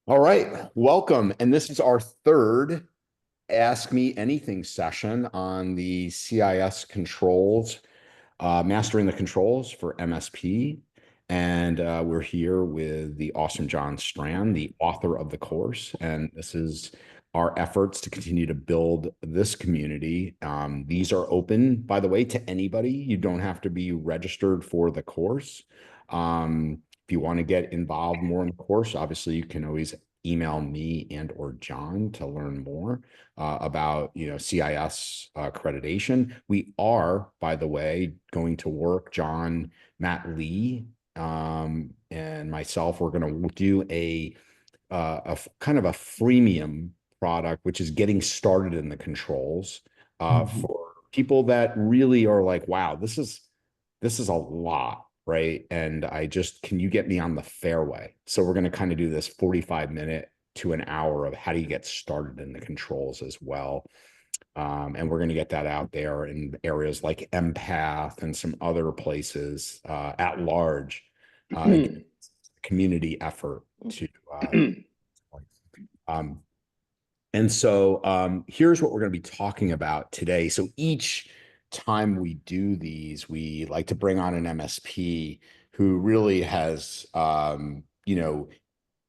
All right, welcome. And this is our third Ask Me Anything session on the CIS controls, mastering the controls for MSP. And we're here with the awesome John Strand, the author of the course. And this is our efforts to continue to build this community. These are open, by the way, to anybody. You don't have to be registered for the course. If you want to get involved more in the course, obviously you can always email me and or John to learn more about CIS accreditation. We are, by the way, going to work. John, Matt Lee, and myself. We're going to do a kind of a freemium product, which is getting started in the controls for people that really are like, wow, this is a lot. Right. And can you get me on the fairway? So we're going to kind of do this 45-minute to an hour of how do you get started in the controls as well. And we're going to get that out there in areas like Empath and some other places at large. Again, community effort to um, and so here's what we're going to be talking about today. So each time we do these, we like to bring on an MSP who really has,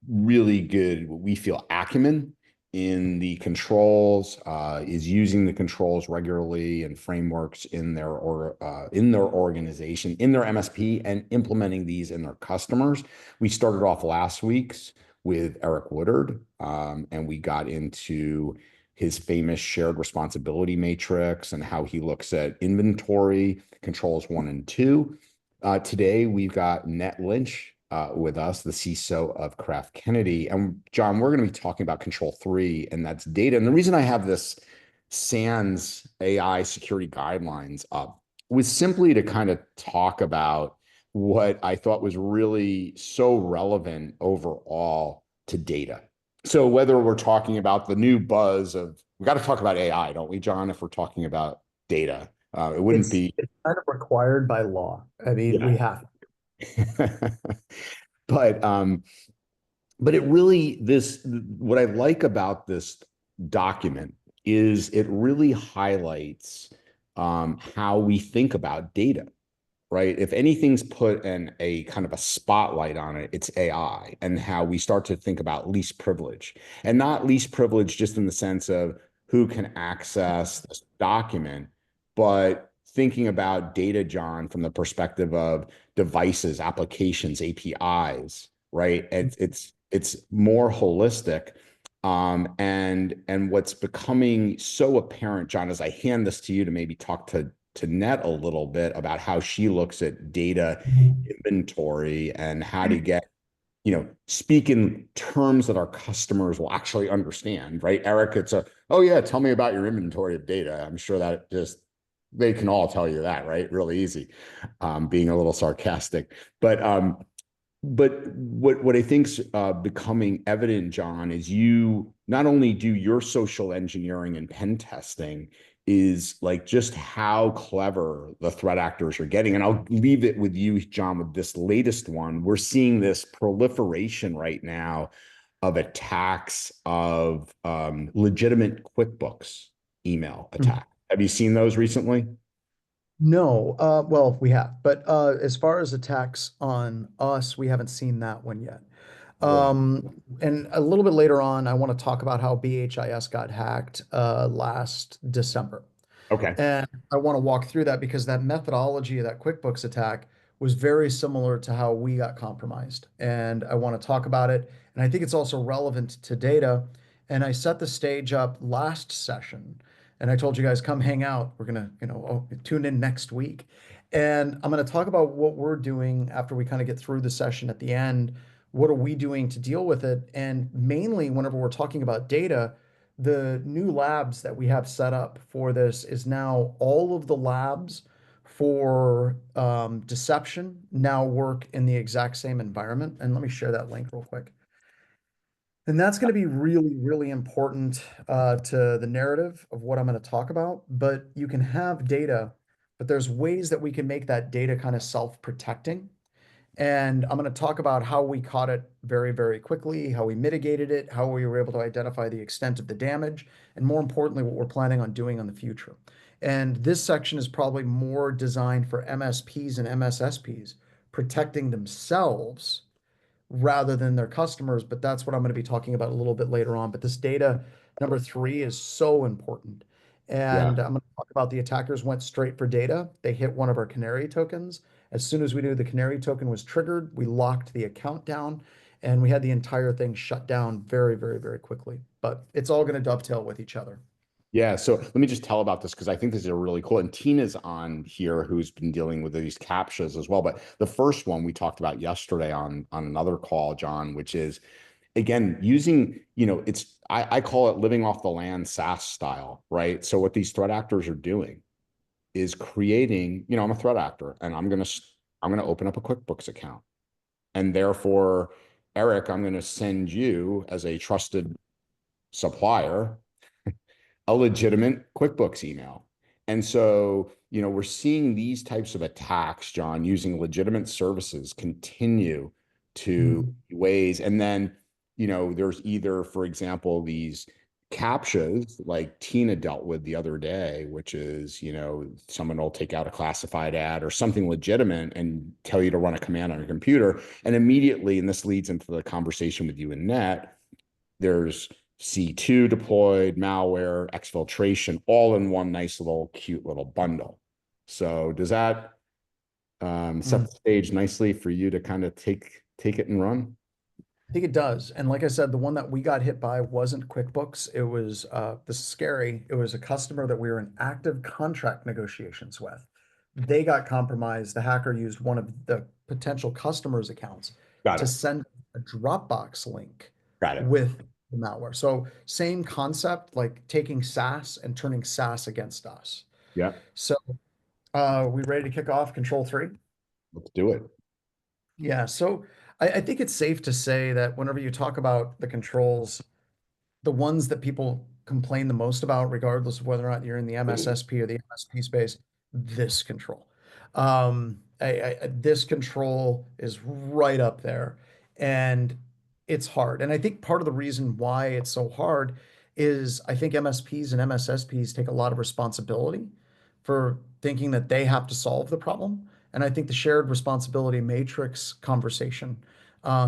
really good, what we feel, acumen in the controls, is using the controls regularly and frameworks in their organization, in their MSP, and implementing these in their customers. We started off last week's with Eric Woodard, and we got into his famous shared responsibility matrix and how he looks at inventory, controls 1 and 2. Today, we've got Nett Lynch with us, the CISO of Kraft Kennedy. And John, we're going to be talking about control 3, and that's data. And the reason I have this SANS AI security guidelines up was simply to kind of talk about what I thought was really so relevant overall to data. So whether we're talking about the new buzz of, we got to talk about AI, don't we, John, if we're talking about data? It wouldn't It's be. it's kind of required by law. I mean, we Yeah. have. But it really, this, what I like about this document is it really highlights how we think about data, right? If anything's put in a kind of a spotlight on it, it's AI, and how we start to think about least privilege, and not least privilege just in the sense of who can access this document, but thinking about data, John, from the perspective of devices, applications, APIs, right? It's more holistic. And what's becoming so apparent, John, as I hand this to you to maybe talk to Nett a little bit about how she looks at data inventory and how to get, speak in terms that our customers will actually understand, right? Eric, oh yeah, tell me about your inventory of data. I'm sure that they can all tell you that, right? Really easy, being a little sarcastic. But what I think's becoming evident, John, is you not only do your social engineering and pen testing, is like just how clever the threat actors are getting. And I'll leave it with you, John, with this latest one. We're seeing this proliferation right now of attacks of legitimate QuickBooks email Mhm. attack. Have you seen those recently? No, well, we have, but as far as attacks on us, we haven't seen that one yet. Right. And a little bit later on, I want to talk about how BHIS got hacked last December. Okay. And I want to walk through that because that methodology of that QuickBooks attack was very similar to how we got compromised. And I want to talk about it. And I think it's also relevant to data. And I set the stage up last session. And I told you guys, come hang out. We're going to, tune in next week. And I'm going to talk about what we're doing after we kind of get through the session at the end. What are we doing to deal with it? And mainly, whenever we're talking about data, the new labs that we have set up for this is now all of the labs for deception now work in the exact same environment. And let me share that link real quick. And that's going to be really, really important to the narrative of what I'm going to talk about. But you can have data, but there's ways that we can make that data kind of self-protecting. And I'm going to talk about how we caught it very, very quickly, how we mitigated it, how we were able to identify the extent of the damage, and more importantly, what we're planning on doing in the future. And this section is probably more designed for MSPs and MSSPs protecting themselves rather than their customers, but that's what I'm going to be talking about a little bit later on. But this data number 3 is so important. Yeah. And I'm going to talk about the attackers went straight for data. They hit one of our canary tokens. As soon as we knew the canary token was triggered, we locked the account down and we had the entire thing shut down very, very, very quickly. But it's all going to dovetail with each other. Yeah, so let me just tell about this because I think this is a really cool. And Tina's on here who's been dealing with these captchas as well. But the first one we talked about yesterday on another call, John, which is again using, it's I call it living off the land SaaS style, right? So what these threat actors are doing is creating, I'm a threat actor and I'm gonna open up a QuickBooks account. And therefore, Eric, I'm gonna send you as a trusted supplier a legitimate QuickBooks email. And so, we're seeing these types of attacks, John, using legitimate services continue to Mhm. ways. And then, there's either, for example, these captchas like Tina dealt with the other day, which is, someone will take out a classified ad or something legitimate and tell you to run a command on your computer. And immediately, and this leads into the conversation with you and Nett, there's C2 deployed, malware, exfiltration, all in one nice little cute little bundle. So does that set Mhm. the stage nicely for you to kind of take it and run? I think it does. And like I said, the one that we got hit by wasn't QuickBooks. It was this is scary. It was a customer that we were in active contract negotiations with. They got compromised. The hacker used one of the potential customers' accounts Got to it. send a Dropbox link Got it. with the malware. So same concept, like taking SaaS and turning SaaS against us. Yeah, So we ready to kick off Control 3? let's do it. Yeah, so I think it's safe to say that whenever you talk about the controls, the ones that people complain the most about, regardless of whether or not you're in the MSSP or the MSP space, this control. This control is right up there, and it's hard. And I think part of the reason why it's so hard is I think MSPs and MSSPs take a lot of responsibility for thinking that they have to solve the problem. And I think the shared responsibility matrix conversation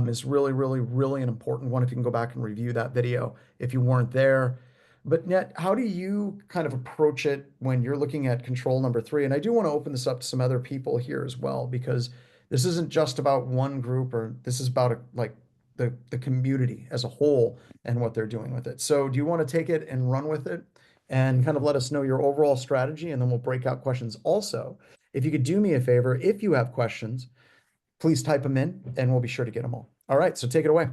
is really, really, really an important one. If you can go back and review that video if you weren't there. But Nett, how do you kind of approach it when you're looking at control number 3? And I do want to open this up to some other people here as well, because this isn't just about one group, or this is about like the community as a whole and what they're doing with it. So do you want to take it and run with it and kind of let us know your overall strategy, and then we'll break out questions. Also, if you could do me a favor, if you have questions, please type them in and we'll be sure to get them all. All right, so take it away.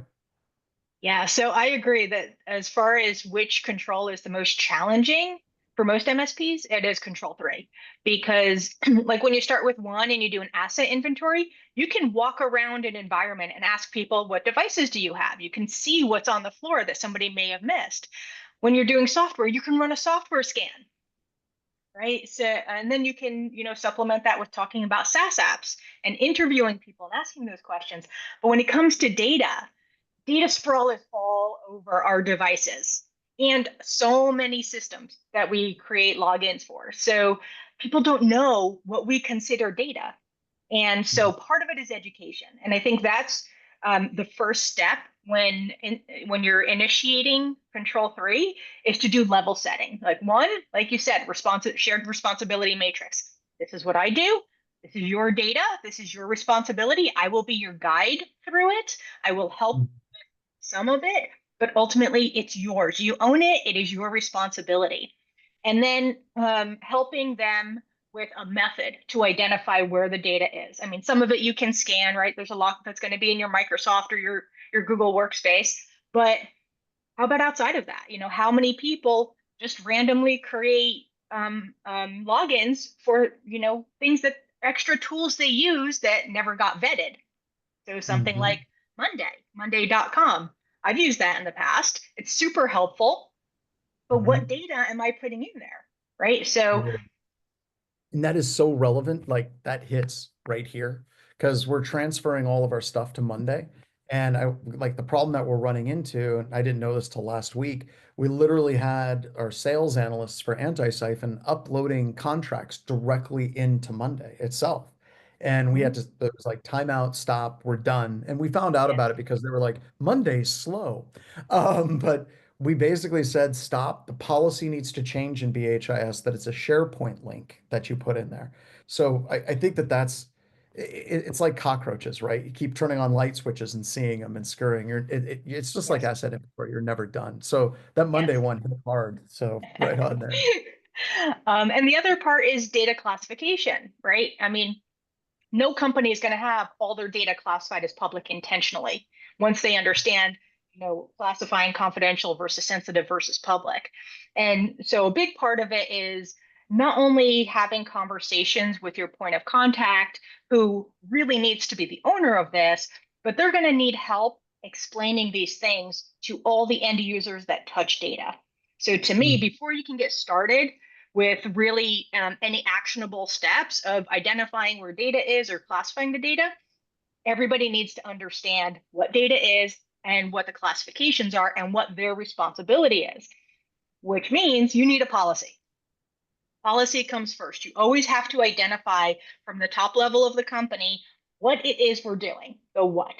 Yeah, so I agree that as far as which control is the most challenging for most MSPs, it is control 3. Because like when you start with one and you do an asset inventory, you can walk around an environment and ask people, what devices do you have? You can see what's on the floor that somebody may have missed. When you're doing software, you can run a software scan, right? So, and then you can, supplement that with talking about SaaS apps and interviewing people and asking those questions. But when it comes to data sprawl is all over our devices and so many systems that we create logins for. So people don't know what we consider data. And so part of it is education. And I think that's the first step when you're initiating control 3 is to do level setting. Like one, like you said, shared responsibility matrix. This is what I do. This is your data. This is your responsibility. I will be your guide through it. I will help some of it, but ultimately it's yours. You own it. It is your responsibility. And then helping them with a method to identify where the data is. I mean, some of it you can scan, right? There's a lot that's going to be in your Microsoft or your Google Workspace. But how about outside of that? How many people just randomly create logins for, things that extra tools they use that never got vetted? So something Mhm. like Monday.com. I've used that in the past. It's super helpful, but what Mhm. data am I putting in there? Right. So, And that is so relevant. Like that hits right here because we're transferring all of our stuff to Monday. And I like the problem that we're running into, and I didn't know this till last week. We literally had our sales analysts for Anti-Siphon uploading contracts directly into Monday itself. And we had to, it was like timeout, stop, we're done. And we found out Yeah. about it because they were like, Monday's slow. But we basically said, stop, the policy needs to change in BHIS that it's a SharePoint link that you put in there. So I think that it's like cockroaches, right? You keep turning on light switches and seeing them and scurrying. It's just like Yes. asset inventory. You're never done. So that Monday Yes. one hit hard. So right on there. And the other part is data classification, right? I mean, no company is going to have all their data classified as public intentionally once they understand, classifying confidential versus sensitive versus public. And so a big part of it is not only having conversations with your point of contact, who really needs to be the owner of this, but they're going to need help explaining these things to all the end users that touch data. So to me, Mm. before you can get started with really any actionable steps of identifying where data is or classifying the data, everybody needs to understand what data is and what the classifications are and what their responsibility is, which means you need a policy. Policy comes first. You always have to identify from the top level of the company what it is we're doing, the what,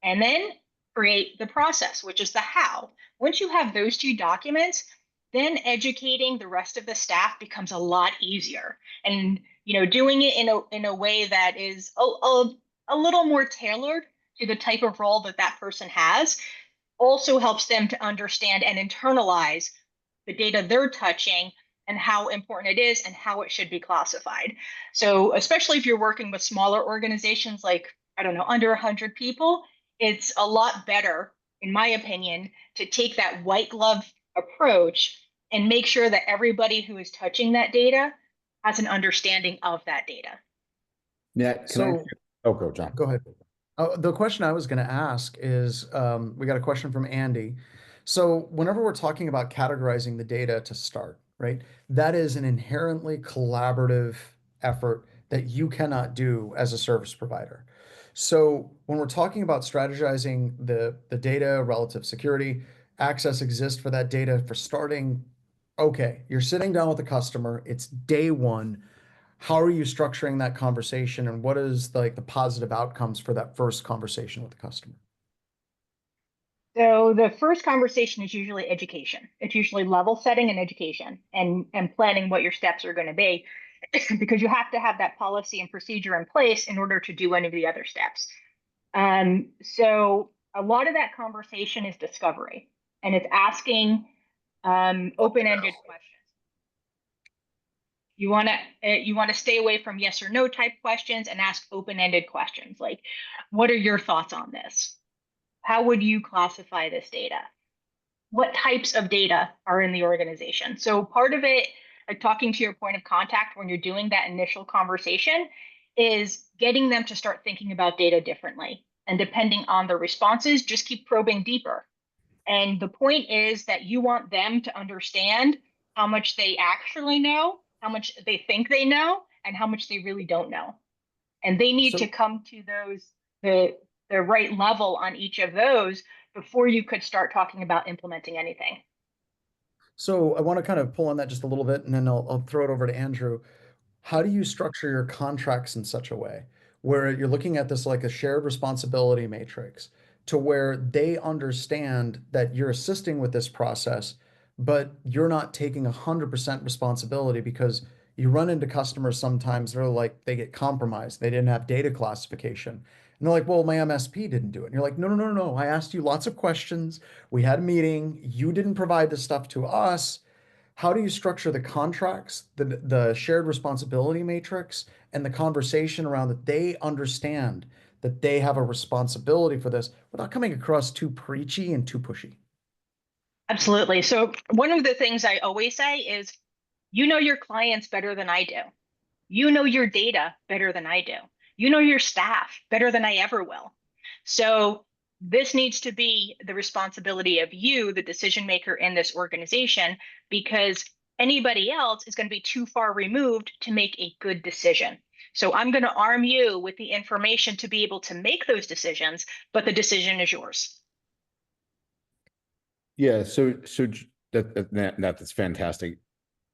and then create the process, which is the how. Once you have those two documents, then educating the rest of the staff becomes a lot easier. And doing it in a way that is a little more tailored to the type of role that that person has also helps them to understand and internalize the data they're touching and how important it is and how it should be classified. So, especially if you're working with smaller organizations like, I don't know, under 100 people, it's a lot better, in my opinion, to take that white glove approach and make sure that everybody who is touching that data has an understanding of that data. Nett, can I? So Oh, go, John. go ahead. The question I was going to ask is, we got a question from Andy. So whenever we're talking about categorizing the data to start, right, that is an inherently collaborative effort that you cannot do as a service provider. So when we're talking about strategizing the data, relative security, access exists for that data for starting, okay, you're sitting down with the customer, it's day one. How are you structuring that conversation, and what is like the positive outcomes for that first conversation with the customer? So the first conversation is usually education. It's usually level setting and education and planning what your steps are going to be because you have to have that policy and procedure in place in order to do any of the other steps. So a lot of that conversation is discovery and it's asking open-ended questions. You want to stay away from yes or no type questions and ask open-ended questions like, what are your thoughts on this? How would you classify this data? What types of data are in the organization? So part of it, like talking to your point of contact when you're doing that initial conversation, is getting them to start thinking about data differently. And depending on the responses, just keep probing deeper. And the point is that you want them to understand how much they actually know, how much they think they know, and how much they really don't know. And they need to So, come to the right level on each of those before you could start talking about implementing anything. so I want to kind of pull on that just a little bit, and then I'll throw it over to Andrew. How do you structure your contracts in such a way where you're looking at this like a shared responsibility matrix to where they understand that you're assisting with this process, but you're not taking 100% responsibility because you run into customers sometimes they're like they get compromised. They didn't have data classification. And they're like, well, my MSP didn't do it. And you're like, no, no, no, no. I asked you lots of questions. We had a meeting. You didn't provide this stuff to us. How do you structure the contracts, the shared responsibility matrix, and the conversation around that they understand that they have a responsibility for this without coming across too preachy and too pushy? Absolutely. So one of the things I always say is, you know your clients better than I do. You know your data better than I do. You know your staff better than I ever will. So this needs to be the responsibility of you, the decision maker in this organization, because anybody else is going to be too far removed to make a good decision. So I'm going to arm you with the information to be able to make those decisions, but the decision is yours. Yeah, that's fantastic.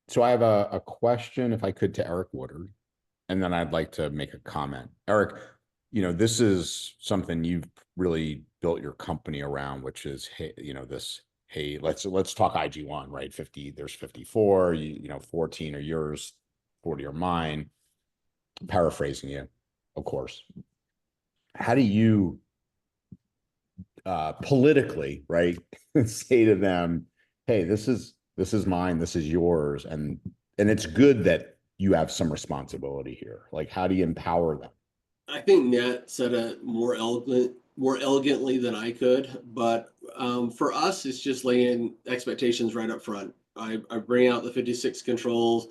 So I have a question, if I could, to Eric Woodard, and then I'd like to make a comment. Eric, this is something you've really built your company around, which is, hey, hey, let's talk IG1, right? 50, there's 54, 14 are yours, 40 are mine. Paraphrasing you, of course. How do you politically, right, say to them, hey, this is mine, this is yours, and it's good that you have some responsibility here. Like, how do you empower them? I think Nett said it more elegantly than I could, but for us, it's just laying expectations right up front. I bring out the 56 controls,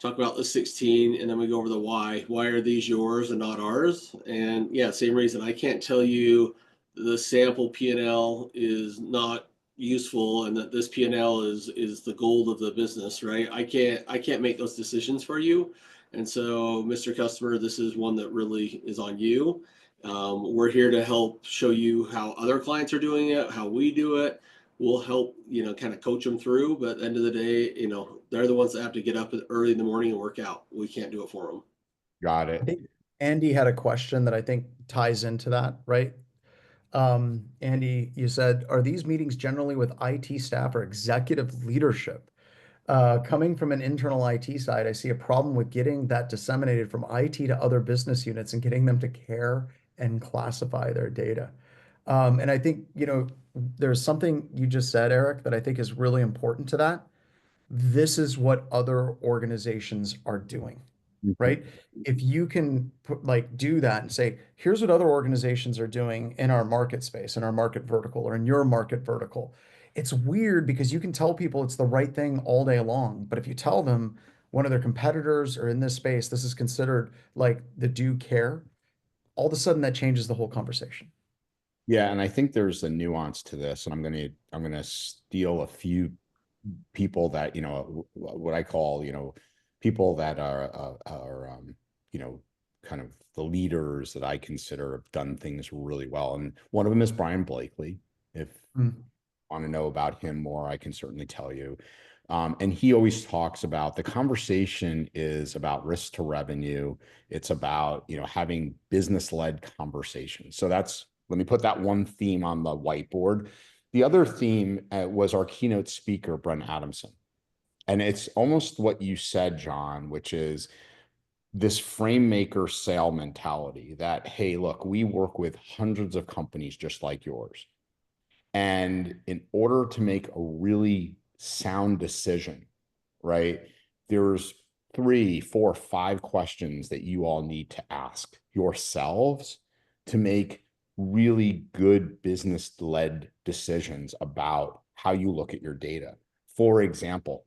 talk about the 16, and then we go over the why. Why are these yours and not ours? And yeah, same reason. I can't tell you the sample P&L is not useful and that this P&L is the gold of the business, right? I can't make those decisions for you. And so, Mr. Customer, this is one that really is on you. We're here to help show you how other clients are doing it, how we do it. We'll help, kind of coach them through. But at the end of the day, they're the ones that have to get up early in the morning and work out. We can't do it for them. Got I it. think Andy had a question that I think ties into that, right? Andy, you said, are these meetings generally with IT staff or executive leadership? Coming from an internal IT side, I see a problem with getting that disseminated from IT to other business units and getting them to care and classify their data. And I think, there's something you just said, Eric, that I think is really important to that. This is what other organizations are doing, right? If you can do that and say, here's what other organizations are doing in our market space, in our market vertical, or in your market vertical. It's weird because you can tell people it's the right thing all day long, but if you tell them one of their competitors or in this space, this is considered like the due care, all of a sudden that changes the whole conversation. Yeah, and I think there's a nuance to this, and I'm gonna steal a few people that, what I call, people that are kind of the leaders that I consider have done things really well. And one of them is Brian Blakely. If you want to know about him more, I can certainly tell you. And he always talks about the conversation is about risk to revenue. It's about, having business-led conversations. So let me put that one theme on the whiteboard. The other theme was our keynote speaker, Brent Adamson. And it's almost what you said, John, which is this frame maker sale mentality that, hey, look, we work with hundreds of companies just like yours. And in order to make a really sound decision, right, there's 3, 4, 5 questions that you all need to ask yourselves to make really good business-led decisions about how you look at your data. For example,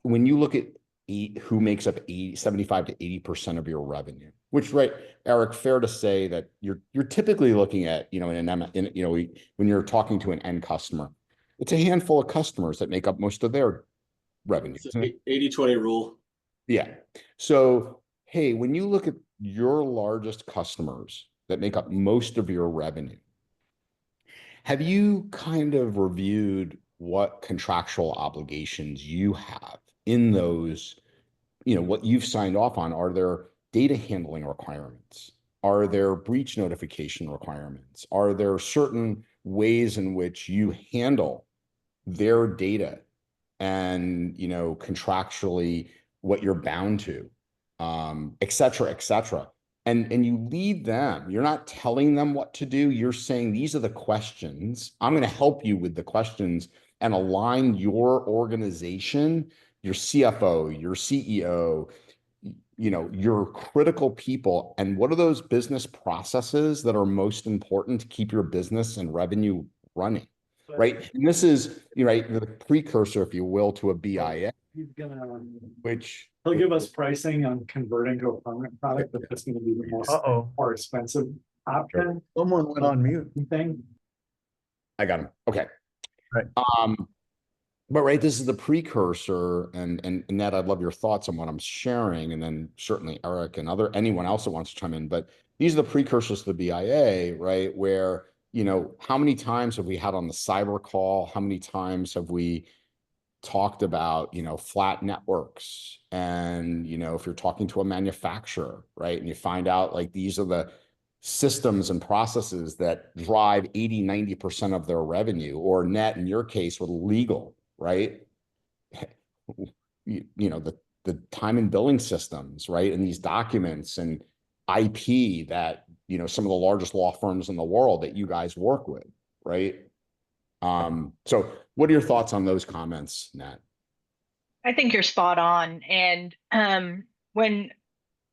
when you look at who makes up 75 to 80% of your revenue, which, right, Eric, fair to say that you're typically looking at, when you're talking to an end customer, it's a handful of customers that make up most of their revenue. It's an 80-20 rule. Yeah. So, hey, when you look at your largest customers that make up most of your revenue, have you kind of reviewed what contractual obligations you have in those, what you've signed off on? Are there data handling requirements? Are there breach notification requirements? Are there certain ways in which you handle their data and, contractually what you're bound to, et cetera, et cetera? And you lead them. You're not telling them what to do. You're saying, these are the questions. I'm going to help you with the questions and align your organization, your CFO, your CEO, your critical people. And what are those business processes that are most important to keep your business and revenue running? Right. And this is, right, the precursor, if you will, to a BIA, He's gonna, which he'll give us pricing on converting to a permanent product, but that's gonna be the most more expensive option Someone went on mute. thing. I got him. Okay. Right. But right, this is the precursor, and Ned, I'd love your thoughts on what I'm sharing, and then certainly Eric and anyone else that wants to chime in. But these are the precursors to the BIA, right? Where, how many times have we had on the cyber call? How many times have we talked about, flat networks? And, if you're talking to a manufacturer, right, and you find out like these are the systems and processes that drive 80-90% of their revenue, or Net in your case with legal, right? The time and billing systems, right? And these documents and IP that, some of the largest law firms in the world that you guys work with, right? So what are your thoughts on those comments, Nat? I think you're spot on. And when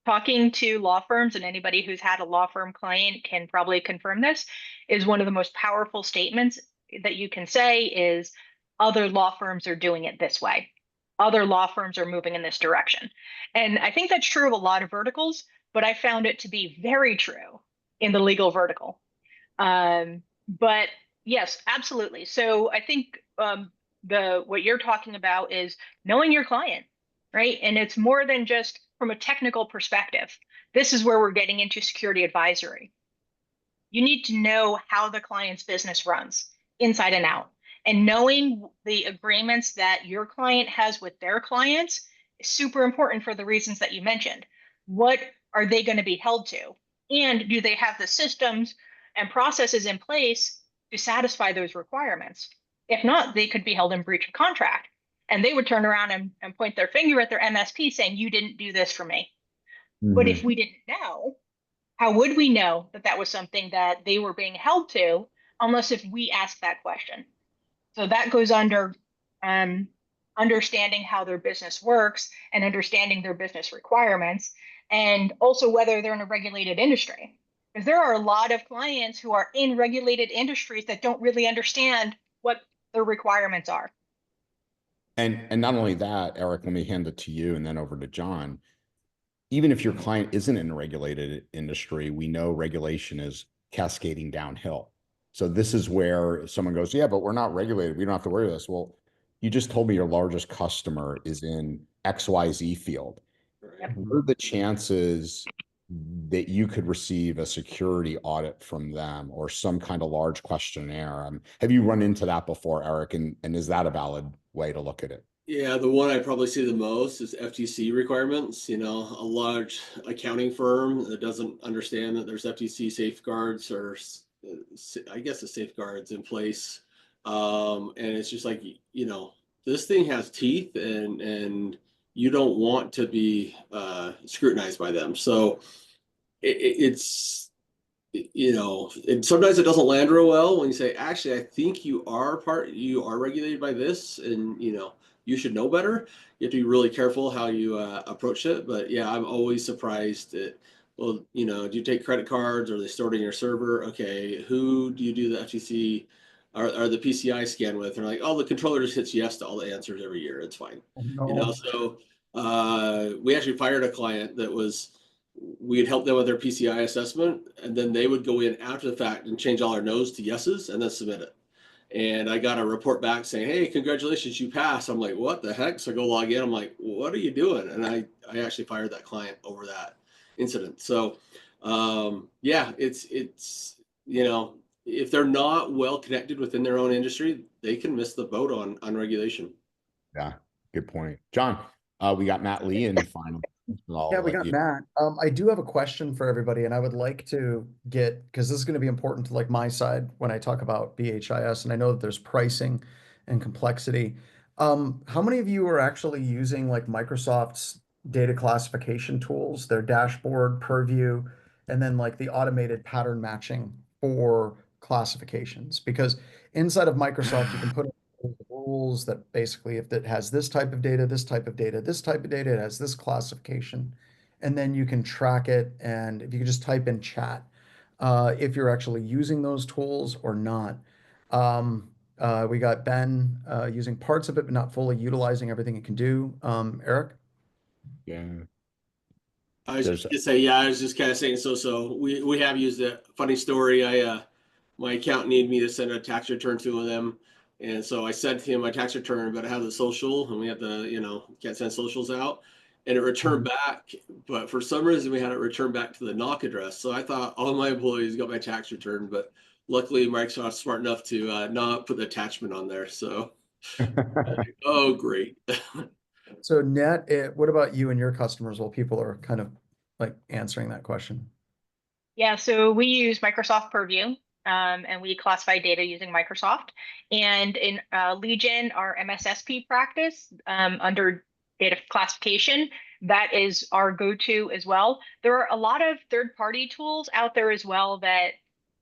talking to law firms, and anybody who's had a law firm client can probably confirm this, is one of the most powerful statements that you can say is other law firms are doing it this way. Other law firms are moving in this direction. And I think that's true of a lot of verticals, but I found it to be very true in the legal vertical. But yes, absolutely. So I think what you're talking about is knowing your client, right? And it's more than just from a technical perspective. This is where we're getting into security advisory. You need to know how the client's business runs inside and out. And knowing the agreements that your client has with their clients is super important for the reasons that you mentioned. What are they going to be held to? And do they have the systems and processes in place to satisfy those requirements? If not, they could be held in breach of contract. And they would turn around and point their finger at their MSP saying, you didn't do this for me. But if we didn't know, how would we know that that was something that they were being held to unless if we asked that question? So that goes under understanding how their business works and understanding their business requirements, and also whether they're in a regulated industry. Because there are a lot of clients who are in regulated industries that don't really understand what their requirements are. And not only that, Eric, let me hand it to you and then over to John. Even if your client isn't in a regulated industry, we know regulation is cascading downhill. So this is where if someone goes, yeah, but we're not regulated, we don't have to worry about this. Well, you just told me your largest customer is in XYZ field. Yep. What are the chances that you could receive a security audit from them or some kind of large questionnaire? Have you run into that before, Eric? And is that a valid way to look at it? Yeah, the one I probably see the most is FTC requirements. A large accounting firm that doesn't understand that there's FTC safeguards, or I guess the safeguards in place. And it's just like, this thing has teeth, and you don't want to be scrutinized by them. So it's, and sometimes it doesn't land real well when you say, actually, I think you are regulated by this, and you should know better. You have to be really careful how you approach it. But yeah, I'm always surprised that, well, do you take credit cards? Or are they stored in your server? Okay, who do you do the FTC or the PCI scan with? And they're like, oh, the controller just hits yes to all the answers every year. It's fine. No. So we actually fired a client that we'd help them with their PCI assessment, and then they would go in after the fact and change all our no's to yeses and then submit it. And I got a report back saying, hey, congratulations, you passed. I'm like, what the heck? So I go log in. I'm like, what are you doing? And I actually fired that client over that incident. So yeah, it's if they're not well connected within their own industry, they can miss the boat on regulation. Yeah, good point. John, we got Matt Lee in final. Yeah, we got Matt. I do have a question for everybody, and I would like to get, because this is going to be important to like my side when I talk about BHIS, and I know that there's pricing and complexity. How many of you are actually using like Microsoft's data classification tools, their dashboard, Purview, and then like the automated pattern matching for classifications? Because inside of Microsoft, you can put rules that basically if it has this type of data, this type of data, this type of data, it has this classification, and then you can track it. And if you could just type in chat, if you're actually using those tools or not. We got Ben using parts of it, but not fully utilizing everything it can do. Eric? Yeah. I was just gonna say, yeah, I was just kind of saying, so we have used it. Funny story, my accountant needed me to send a tax return to them. And so I sent him my tax return, but I had the social, and we had the, can't send socials out, and it returned back. But for some reason, we had it returned back to the knock address. So I thought all my employees got my tax return, but luckily Microsoft's smart enough to not put the attachment on there. So, oh, great. So Nett, what about you and your customers while people are kind of like answering that question? Yeah, so we use Microsoft Purview, and we classify data using Microsoft. And in Legion, our MSSP practice under data classification, that is our go-to as well. There are a lot of third-party tools out there as well that,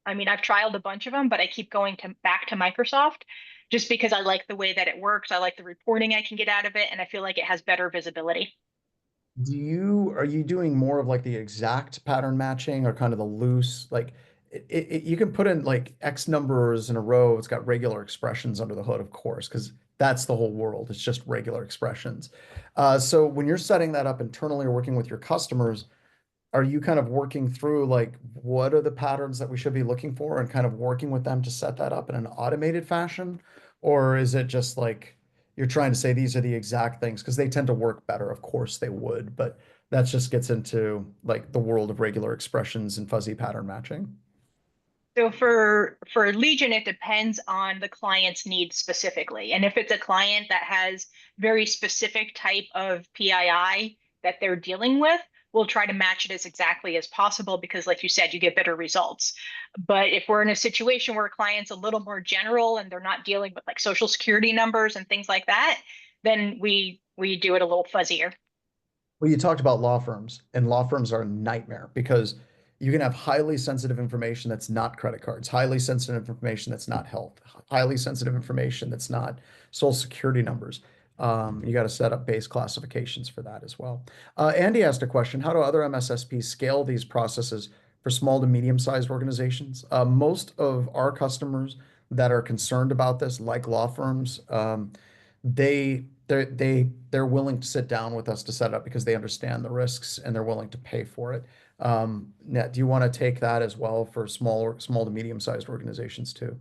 I mean, I've trialed a bunch of them, but I keep going back to Microsoft just because I like the way that it works. I like the reporting I can get out of it, and I feel like it has better visibility. Are you doing more of like the exact pattern matching or kind of the loose, like you can put in like X numbers in a row. It's got regular expressions under the hood, of course, because that's the whole world. It's just regular expressions. So when you're setting that up internally or working with your customers, are you kind of working through like what are the patterns that we should be looking for and kind of working with them to set that up in an automated fashion? Or is it just like you're trying to say these are the exact things because they tend to work better? Of course they would, but that just gets into like the world of regular expressions and fuzzy pattern matching. So for Legion, it depends on the client's needs specifically. And if it's a client that has very specific type of PII that they're dealing with, we'll try to match it as exactly as possible because, like you said, you get better results. But if we're in a situation where a client's a little more general and they're not dealing with like social security numbers and things like that, then we do it a little fuzzier. Well, you talked about law firms, and law firms are a nightmare because you can have highly sensitive information that's not credit cards, highly sensitive information that's not health, highly sensitive information that's not social security numbers. You got to set up base classifications for that as well. Andy asked a question: how do other MSSPs scale these processes for small to medium-sized organizations? Most of our customers that are concerned about this, like law firms, they're willing to sit down with us to set it up because they understand the risks and they're willing to pay for it. Nett, do you want to take that as well for small to medium-sized organizations too?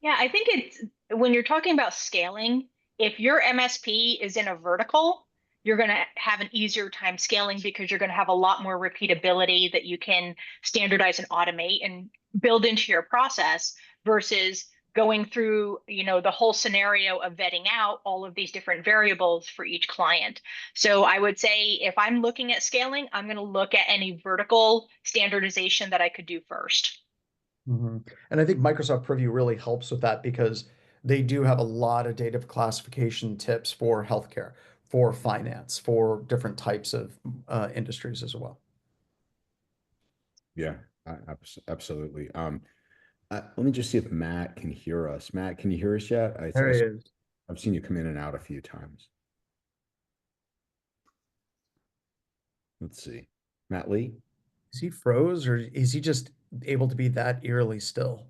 Yeah, I think it's when you're talking about scaling, if your MSP is in a vertical, you're going to have an easier time scaling because you're going to have a lot more repeatability that you can standardize and automate and build into your process versus going through, the whole scenario of vetting out all of these different variables for each client. So I would say if I'm looking at scaling, I'm going to look at any vertical standardization that I could do first. And I think Microsoft Purview really helps with that because they do have a lot of data classification tips for healthcare, for finance, for different types of industries as well. Yeah, absolutely. Let me just see if Matt can hear us. Matt, can you hear us yet? There he is. I've seen you come in and out a few times. Let's see. Matt Lee? Is he froze or is he just able to be that eerily still?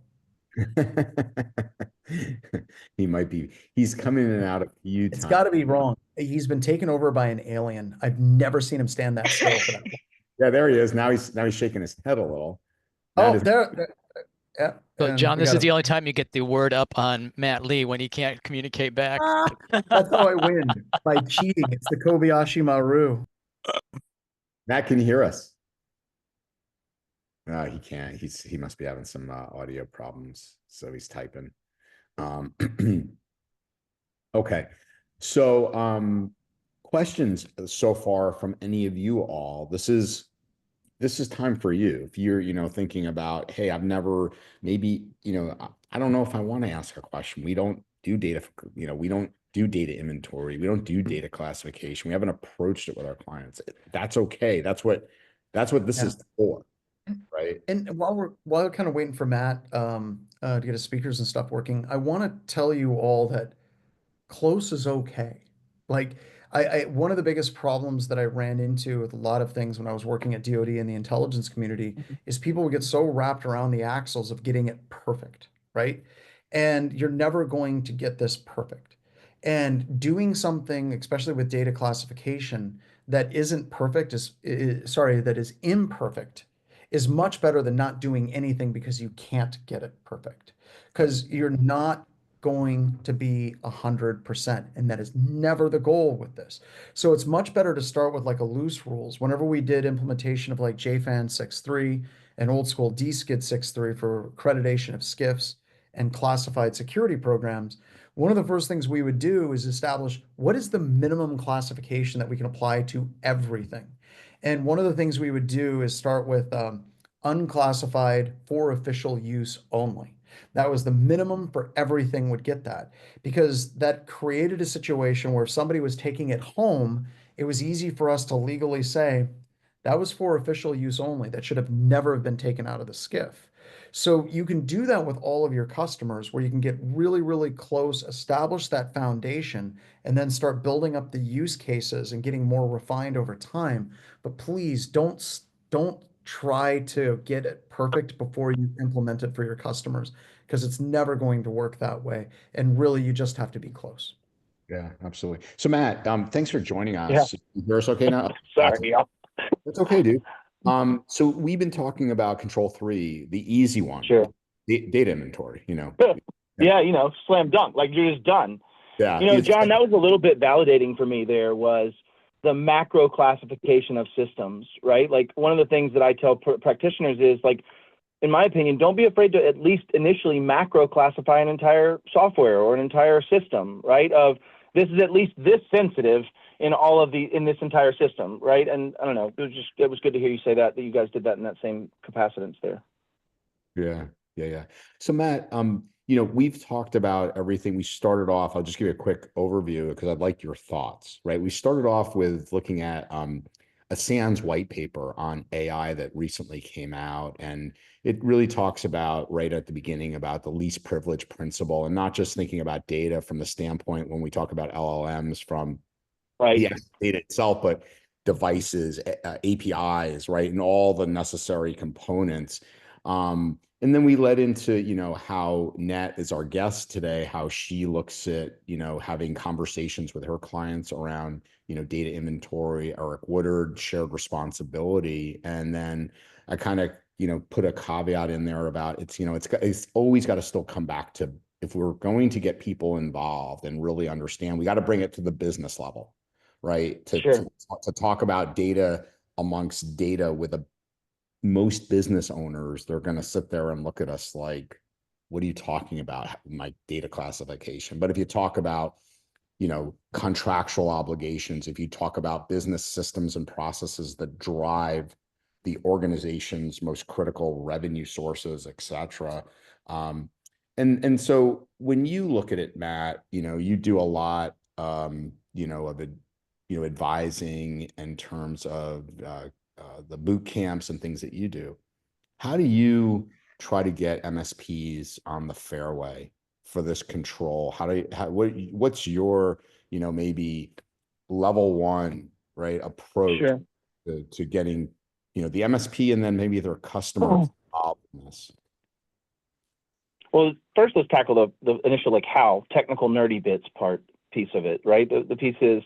He might be. He's come in and out a few It's times. got to be wrong. He's been taken over by an alien. I've never seen him stand that still for that long. Yeah, there he is. Now he's shaking his head a little. Oh, yeah. So, And John, we this got is him. the only time you get the word up on Matt Lee when he can't communicate back. That's how I win, by cheating. It's the Kobayashi Maru. Matt, can you hear us? No, he can't. He must be having some audio problems, so he's typing. Okay. So questions so far from any of you all. This is time for you. If you're, thinking about, hey, I've never, maybe, I don't know if I want to ask a question. We don't do data, we don't do data inventory. We don't do data classification. We haven't approached it with our clients. That's okay. That's what this is for, right? And while we're kind of waiting for Matt to get his speakers and stuff working, I want to tell you all that close is okay. Like one of the biggest problems that I ran into with a lot of things when I was working at DoD and the intelligence community is people would get so wrapped around the axles of getting it perfect, right? And you're never going to get this perfect. And doing something, especially with data classification, that isn't perfect that is imperfect is much better than not doing anything because you can't get it perfect. Because you're not going to be 100%, and that is never the goal with this. So it's much better to start with like a loose rules. Whenever we did implementation of like JFAN 6.3 and old school DSKID 6.3 for accreditation of SCIFs and classified security programs, one of the first things we would do is establish what is the minimum classification that we can apply to everything. And one of the things we would do is start with unclassified for official use only. That was the minimum for everything would get that, because that created a situation where if somebody was taking it home, it was easy for us to legally say that was for official use only. That should have never have been taken out of the SCIF. So you can do that with all of your customers where you can get really, really close, establish that foundation, and then start building up the use cases and getting more refined over time. But please don't try to get it perfect before you implement it for your customers, because it's never going to work that way. And really, you just have to be close. Yeah, absolutely. So Matt, thanks for joining Yeah. us. You hear us okay now? Sorry. Yeah. That's okay, dude. So we've been talking about control 3, the easy one, Sure. data inventory, you know. Yeah, you know, slam dunk, like you're just done. Yeah. You know, John, that was a little bit validating for me. There was the macro classification of systems, right? Like one of the things that I tell practitioners is like, in my opinion, don't be afraid to at least initially macro classify an entire software or an entire system, right? Of this is at least this sensitive in all of in this entire system, right? And I don't know, it was good to hear you say that you guys did that in that same capacitance there. Yeah. So Matt, you know, we've talked about everything. We started off, I'll just give you a quick overview because I'd like your thoughts, right? We started off with looking at a SANS white paper on AI that recently came out. And it really talks about right at the beginning about the least privilege principle, and not just thinking about data from the standpoint when we talk about LLMs from the data itself, but devices, APIs, right? And all the necessary components. And then we led into, you know, how Nett is our guest today, how she looks at, you know, having conversations with her clients around, you know, data inventory, Eric Woodard, shared responsibility. And then I kind of, you know, put a caveat in there about it's, you know, it's always got to still come back to, if we're going to get people involved and really understand, we got to bring it to the business level, right? To talk about data amongst data with most business owners, they're going to sit there and look at us like, what are you talking about? My data classification. But if you talk about, you know, contractual obligations, if you talk about business systems and processes that drive the organization's most critical revenue sources, et cetera. And so when you look at it, Matt, you know, you do a lot, you know, of it, you know, advising in terms of the boot camps and things that you do. How do you try to get MSPs on the fairway for this control? What's your, you know, maybe level 1, right, approach to getting, you know, the MSP and then maybe their customers involved in this? Well, first let's tackle the initial, like how technical nerdy bits piece of it, right? The piece is,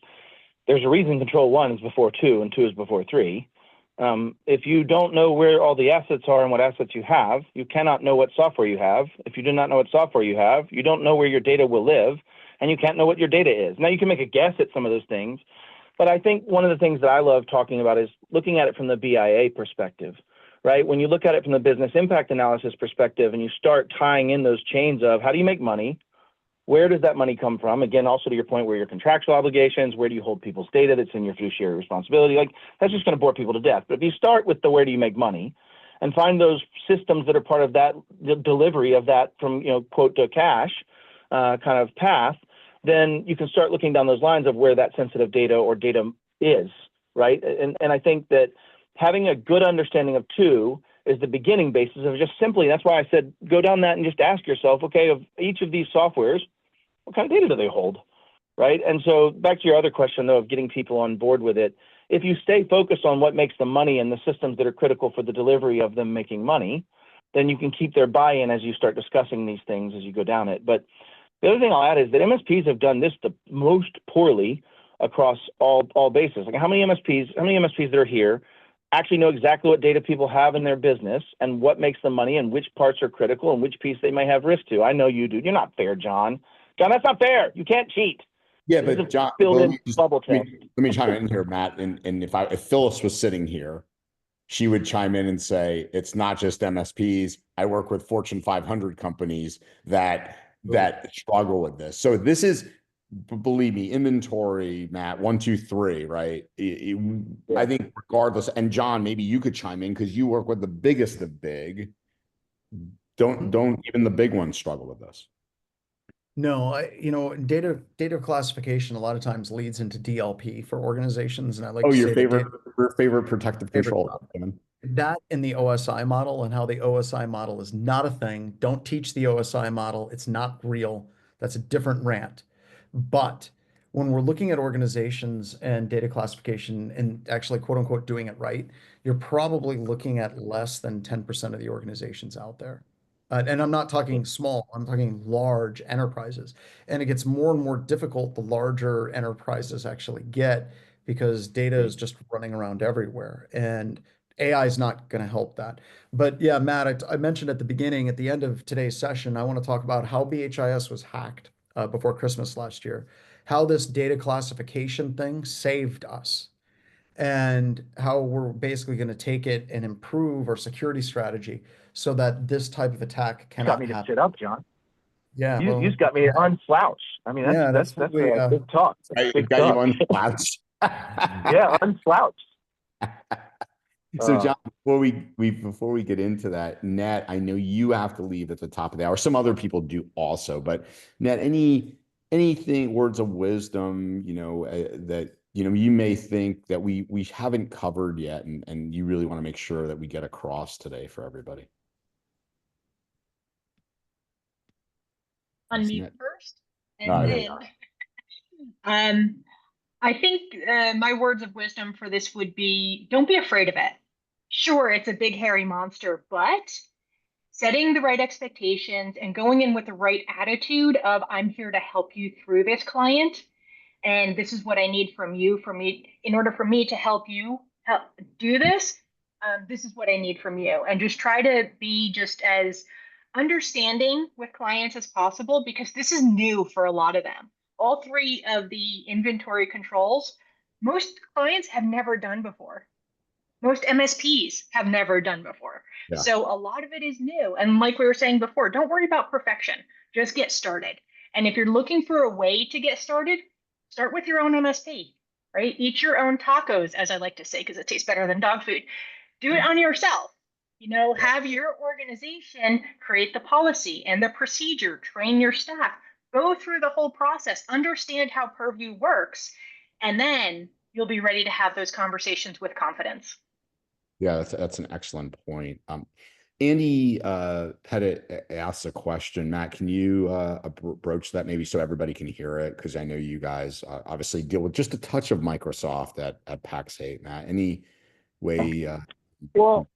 there's a reason control 1 is before 2 and 2 is before 3. If you don't know where all the assets are and what assets you have, you cannot know what software you have. If you do not know what software you have, you don't know where your data will live, and you can't know what your data is. Now, you can make a guess at some of those things, but I think one of the things that I love talking about is looking at it from the BIA perspective, right? When you look at it from the business impact analysis perspective and you start tying in those chains of how do you make money? Where does that money come from? Again, also to your point, where your contractual obligations, where do you hold people's data that's in your fiduciary responsibility? Like, that's just going to bore people to death. But if you start with the where do you make money and find those systems that are part of that, the delivery of that from, you know, quote to cash kind of path, then you can start looking down those lines of where that sensitive data or data is, right? And I think that having a good understanding of 2 is the beginning basis of just simply, that's why I said, go down that and just ask yourself, okay, of each of these softwares, what kind of data do they hold, right? And so back to your other question, though, of getting people on board with it, if you stay focused on what makes the money and the systems that are critical for the delivery of them making money, then you can keep their buy-in as you start discussing these things as you go down it. But the other thing I'll add is that MSPs have done this the most poorly across all bases. Like how many MSPs that are here actually know exactly what data people have in their business and what makes them money and which parts are critical and which piece they may have risk to. I know you do. You're not fair, John. John, that's not fair. You can't cheat. Yeah, This is but a John, built-in bubble let test. me chime in here, Matt. And if Phyllis was sitting here, she would chime in and say, it's not just MSPs. I work with Fortune 500 companies that struggle with this. So this is, believe me, inventory, Matt, 1, 2, 3, right? I think regardless, and John, maybe you could chime in because you work with the biggest of big. Don't even the big ones struggle with this. No, data classification a lot of times leads into DLP for organizations, and I like Oh, to your say that favorite protective favorite control. Kevin. that in the OSI model and how the OSI model is not a thing. Don't teach the OSI model. It's not real. That's a different rant. But when we're looking at organizations and data classification and actually quote unquote doing it right, you're probably looking at less than 10% of the organizations out there. And I'm not talking small, I'm talking large enterprises. And it gets more and more difficult the larger enterprises actually get because data is just running around everywhere. And AI is not going to help that. But yeah, Matt, I mentioned at the beginning, at the end of today's session, I want to talk about how BHIS was hacked before Christmas last year, how this data classification thing saved us, and how we're basically going to take it and improve our security strategy so that this type of attack You got cannot me to happen. sit up, John. Yeah, You well, just got me to unslouch. I mean, yeah, that's totally, big talk. It Big got you talk. unslouched. Yeah, unslouched. So John, before we get into that, Nett, I know you have to leave at the top of the hour. Some other people do also, but Nett, anything words of wisdom, that you may think that we haven't covered yet, and you really want to make sure that we get across today for everybody. Unmute first, and No, then I think my words of wisdom for this would be don't be afraid of it. Sure, it's a big hairy monster, but setting the right expectations and going in with the right attitude of I'm here to help you through this, client, and this is what I need from you in order for me to help you help do this. This is what I need from you, and just try to be just as understanding with clients as possible because this is new for a lot of them. All three of the inventory controls, most clients have never done before. Most MSPs have never done before. Yeah. So a lot of it is new. And like we were saying before, don't worry about perfection. Just get started. And if you're looking for a way to get started, start with your own MSP, right? Eat your own tacos, as I like to say, because it tastes better than dog food. Do it on yourself. Have your organization create the policy and the procedure, train your staff, go through the whole process, understand how Purview works, and then you'll be ready to have those conversations with confidence. Yeah, that's an excellent point. Andy had asked a question. Matt, can you broach that maybe so everybody can hear it? Because I know you guys obviously deal with just a touch of Microsoft at PAX 8. Matt, any way? Well,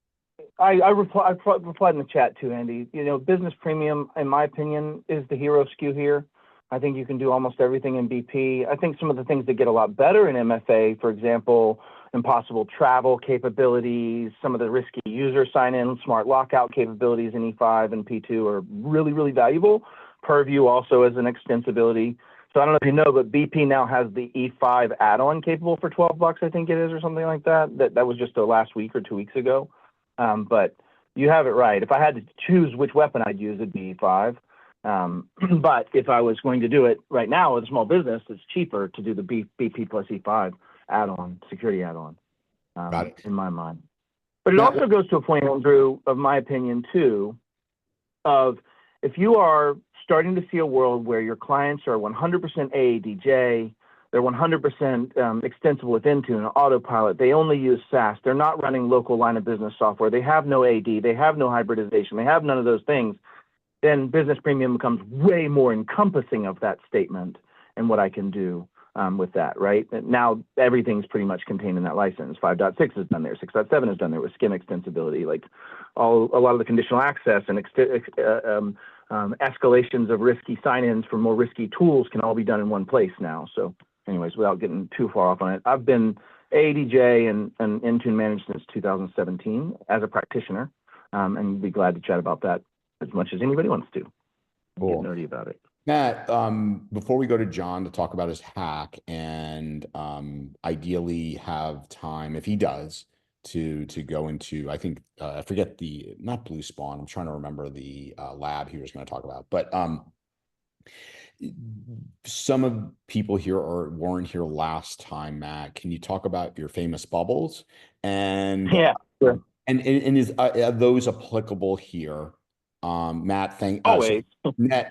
I replied in the chat too, Andy. Business Premium, in my opinion, is the hero SKU here. I think you can do almost everything in BP. I think some of the things that get a lot better in MFA, for example, impossible travel capabilities, some of the risky user sign-in, smart lockout capabilities in E5 and P2 are really, really valuable. Purview also has an extensibility. So I don't know if you know, but BP now has the E5 add-on capable for $12, I think it is, or something like that. That was just the last week or 2 weeks ago. But you have it right. If I had to choose which weapon I'd use, it'd be E5. But if I was going to do it right now with a small business, it's cheaper to do the BP plus E5 add-on, security add-on, in my mind. But it also goes to a point, Andrew, of my opinion too, of if you are starting to see a world where your clients are 100% AADJ, they're 100% extensible with Intune, Autopilot, they only use SaaS, they're not running local line of business software, they have no AD, they have no hybridization, they have none of those things, then Business Premium becomes way more encompassing of that statement and what I can do with that, right? Now everything's pretty much contained in that license. 5.6 is done there, 6.7 is done there with skin extensibility, like a lot of the conditional access and escalations of risky sign-ins for more risky tools can all be done in one place now. So anyways, without getting too far off on it, I've been AADJ and Intune managed since 2017 as a practitioner, and be glad to chat about that as much as anybody wants to. Cool. Get nerdy about it. Matt, before we go to John to talk about his hack and ideally have time, if he does, to go into, I think, I forget not Blue Spawn, I'm trying to remember the lab he was going to talk about, but some of people here weren't here last time, Matt. Can you talk about your famous bubbles? And yeah, sure. And are those applicable here? Matt, always. Nett,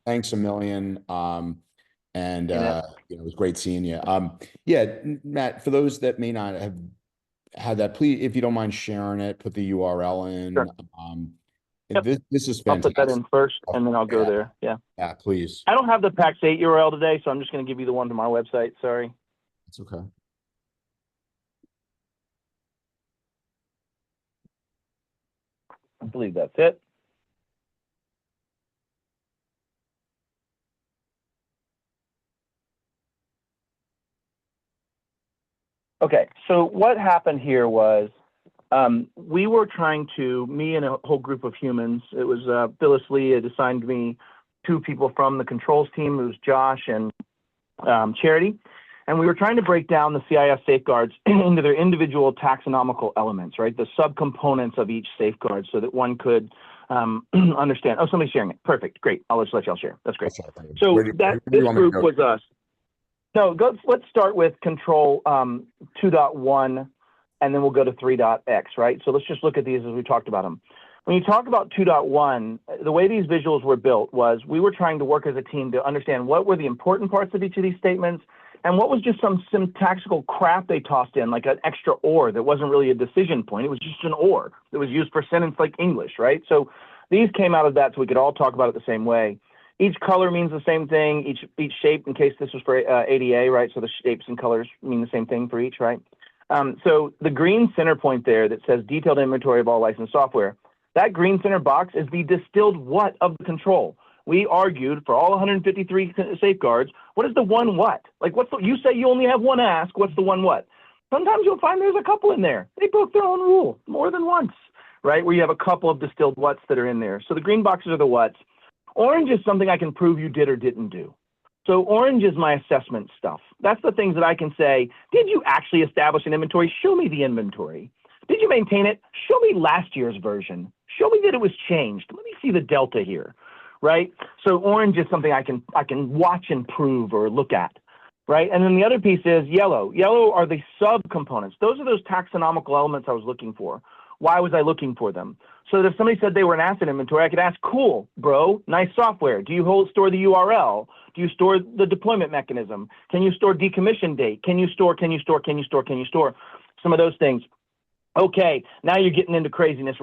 thanks a million. And it was great seeing you. Yeah, Matt, for those that may not have had that, please, if you don't mind sharing it, put the URL in. Sure. Yep. This is fantastic. I'll put that in first, and then I'll go there. Yeah. Yeah, please. I don't have the PAX 8 URL today, so I'm just going to give you the one from our website. Sorry. It's okay. I believe that's it. Okay, so what happened here was we were trying to, me and a whole group of humans, it was Phyllis Lee had assigned me 2 people from the controls team, it was Josh and Charity, and we were trying to break down the CIS safeguards into their individual taxonomical elements, right? The subcomponents of each safeguard so that one could understand. Oh, somebody's sharing it. Perfect. Great. I'll just let y'all share. That's great. So this group was us. No, let's start with control 2.1, and then we'll go to 3.x, right? So let's just look at these as we talked about them. When you talk about 2.1, the way these visuals were built was we were trying to work as a team to understand what were the important parts of each of these statements and what was just some syntactical crap they tossed in, like an extra or that wasn't really a decision point. It was just an or that was used for sentence like English, right? So these came out of that so we could all talk about it the same way. Each color means the same thing, each shape, in case this was for ADA, right? So the shapes and colors mean the same thing for each, right? So the green center point there that says detailed inventory of all licensed software, that green center box is the distilled what of the control. We argued for all 153 safeguards, what is the one what? Like you say you only have one ask, what's the one what? Sometimes you'll find there's a couple in there. They broke their own rule more than once, right? Where you have a couple of distilled whats that are in there. So the green boxes are the whats. Orange is something I can prove you did or didn't do. So orange is my assessment stuff. That's the things that I can say, did you actually establish an inventory? Show me the inventory. Did you maintain it? Show me last year's version. Show me that it was changed. Let me see the delta here, right? So orange is something I can watch and prove or look at, right? And then the other piece is yellow. Yellow are the subcomponents. Those are those taxonomical elements I was looking for. Why was I looking for them? So that if somebody said they were an asset inventory, I could ask, cool, bro, nice software. Do you store the URL? Do you store the deployment mechanism? Can you store decommission date? Can you store some of those things? Okay, now you're getting into craziness.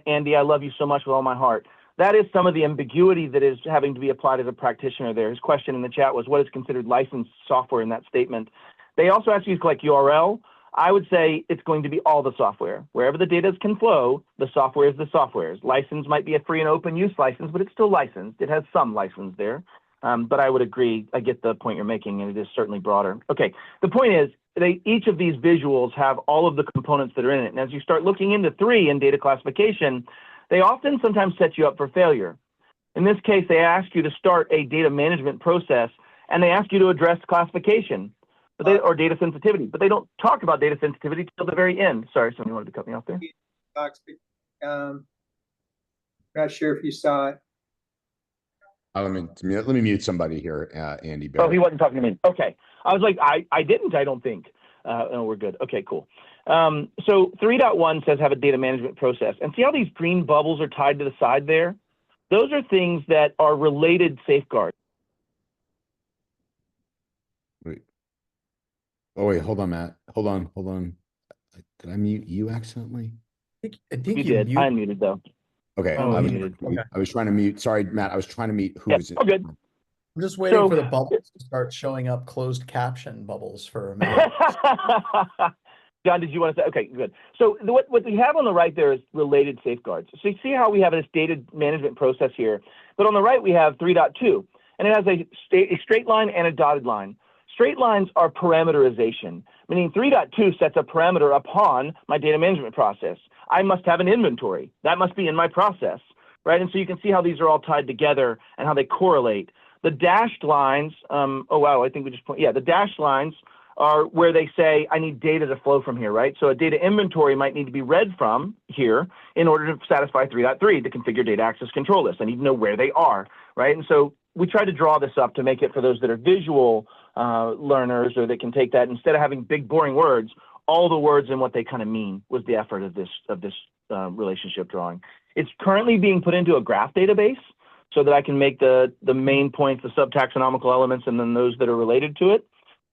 Andy, I love you so much with all my heart. That is some of the ambiguity that is having to be applied as a practitioner there. His question in the chat was, what is considered licensed software in that statement? They also ask you to collect URL. I would say it's going to be all the software. Wherever the data can flow, the software is the software's. License might be a free and open use license, but it's still licensed. It has some license there. But I would agree, I get the point you're making, and it is certainly broader. Okay, the point is, each of these visuals have all of the components that are in it. And as you start looking into 3 in data classification, they often sometimes set you up for failure. In this case, they ask you to start a data management process, and they ask you to address classification. Or data sensitivity, but they don't talk about data sensitivity till the very end. Sorry, somebody wanted to cut me off there. Not sure if you saw it. Let me mute somebody here, Andy. Oh, he wasn't talking to me. Okay, I was like, I didn't. I don't think. No, we're good. Okay, cool. So 3.1 says have a data management process, and see how these green bubbles are tied to the side there? Those are things that are related safeguards. Wait. Oh, wait, hold on, Matt. Hold on. Did I mute you accidentally? I think you did. I unmuted though. Okay. Oh, I was trying to mute. Sorry, Matt. I was trying to mute who was in. Good. I'm just waiting for the bubbles to start showing up, closed caption bubbles for a minute. John, did you want to say? Okay, good. So what we have on the right there is related safeguards. So you see how we have this data management process here, but on the right we have 3.2, and it has a straight line and a dotted line. Straight lines are parameterization, meaning 3.2 sets a parameter upon my data management process. I must have an inventory. That must be in my process, right? And so you can see how these are all tied together and how they correlate. The dashed lines, oh wow, I think we just the dashed lines are where they say, I need data to flow from here, right? So a data inventory might need to be read from here in order to satisfy 3.3, the configure data access control list. I need to know where they are, right? And so we try to draw this up to make it for those that are visual learners, or that can take that, instead of having big boring words, all the words and what they kind of mean was the effort of this relationship drawing. It's currently being put into a graph database so that I can make the main points, the subtaxonomical elements, and then those that are related to it.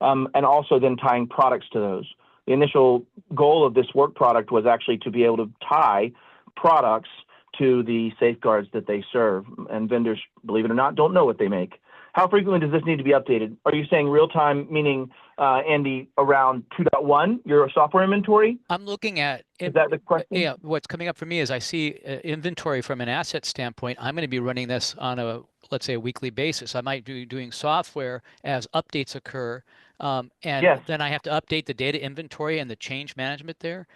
And also then tying products to those. The initial goal of this work product was actually to be able to tie products to the safeguards that they serve. And vendors, believe it or not, don't know what they make. How frequently does this need to be updated? Are you saying real time, meaning, Andy, around 2.1, your software inventory? I'm looking at Is that the question? Yeah, what's coming up for me is I see inventory from an asset standpoint. I'm going to be running this on a, let's say, a weekly basis. I might be doing software as updates occur. And Yes. then I have to update the data inventory and the change management there.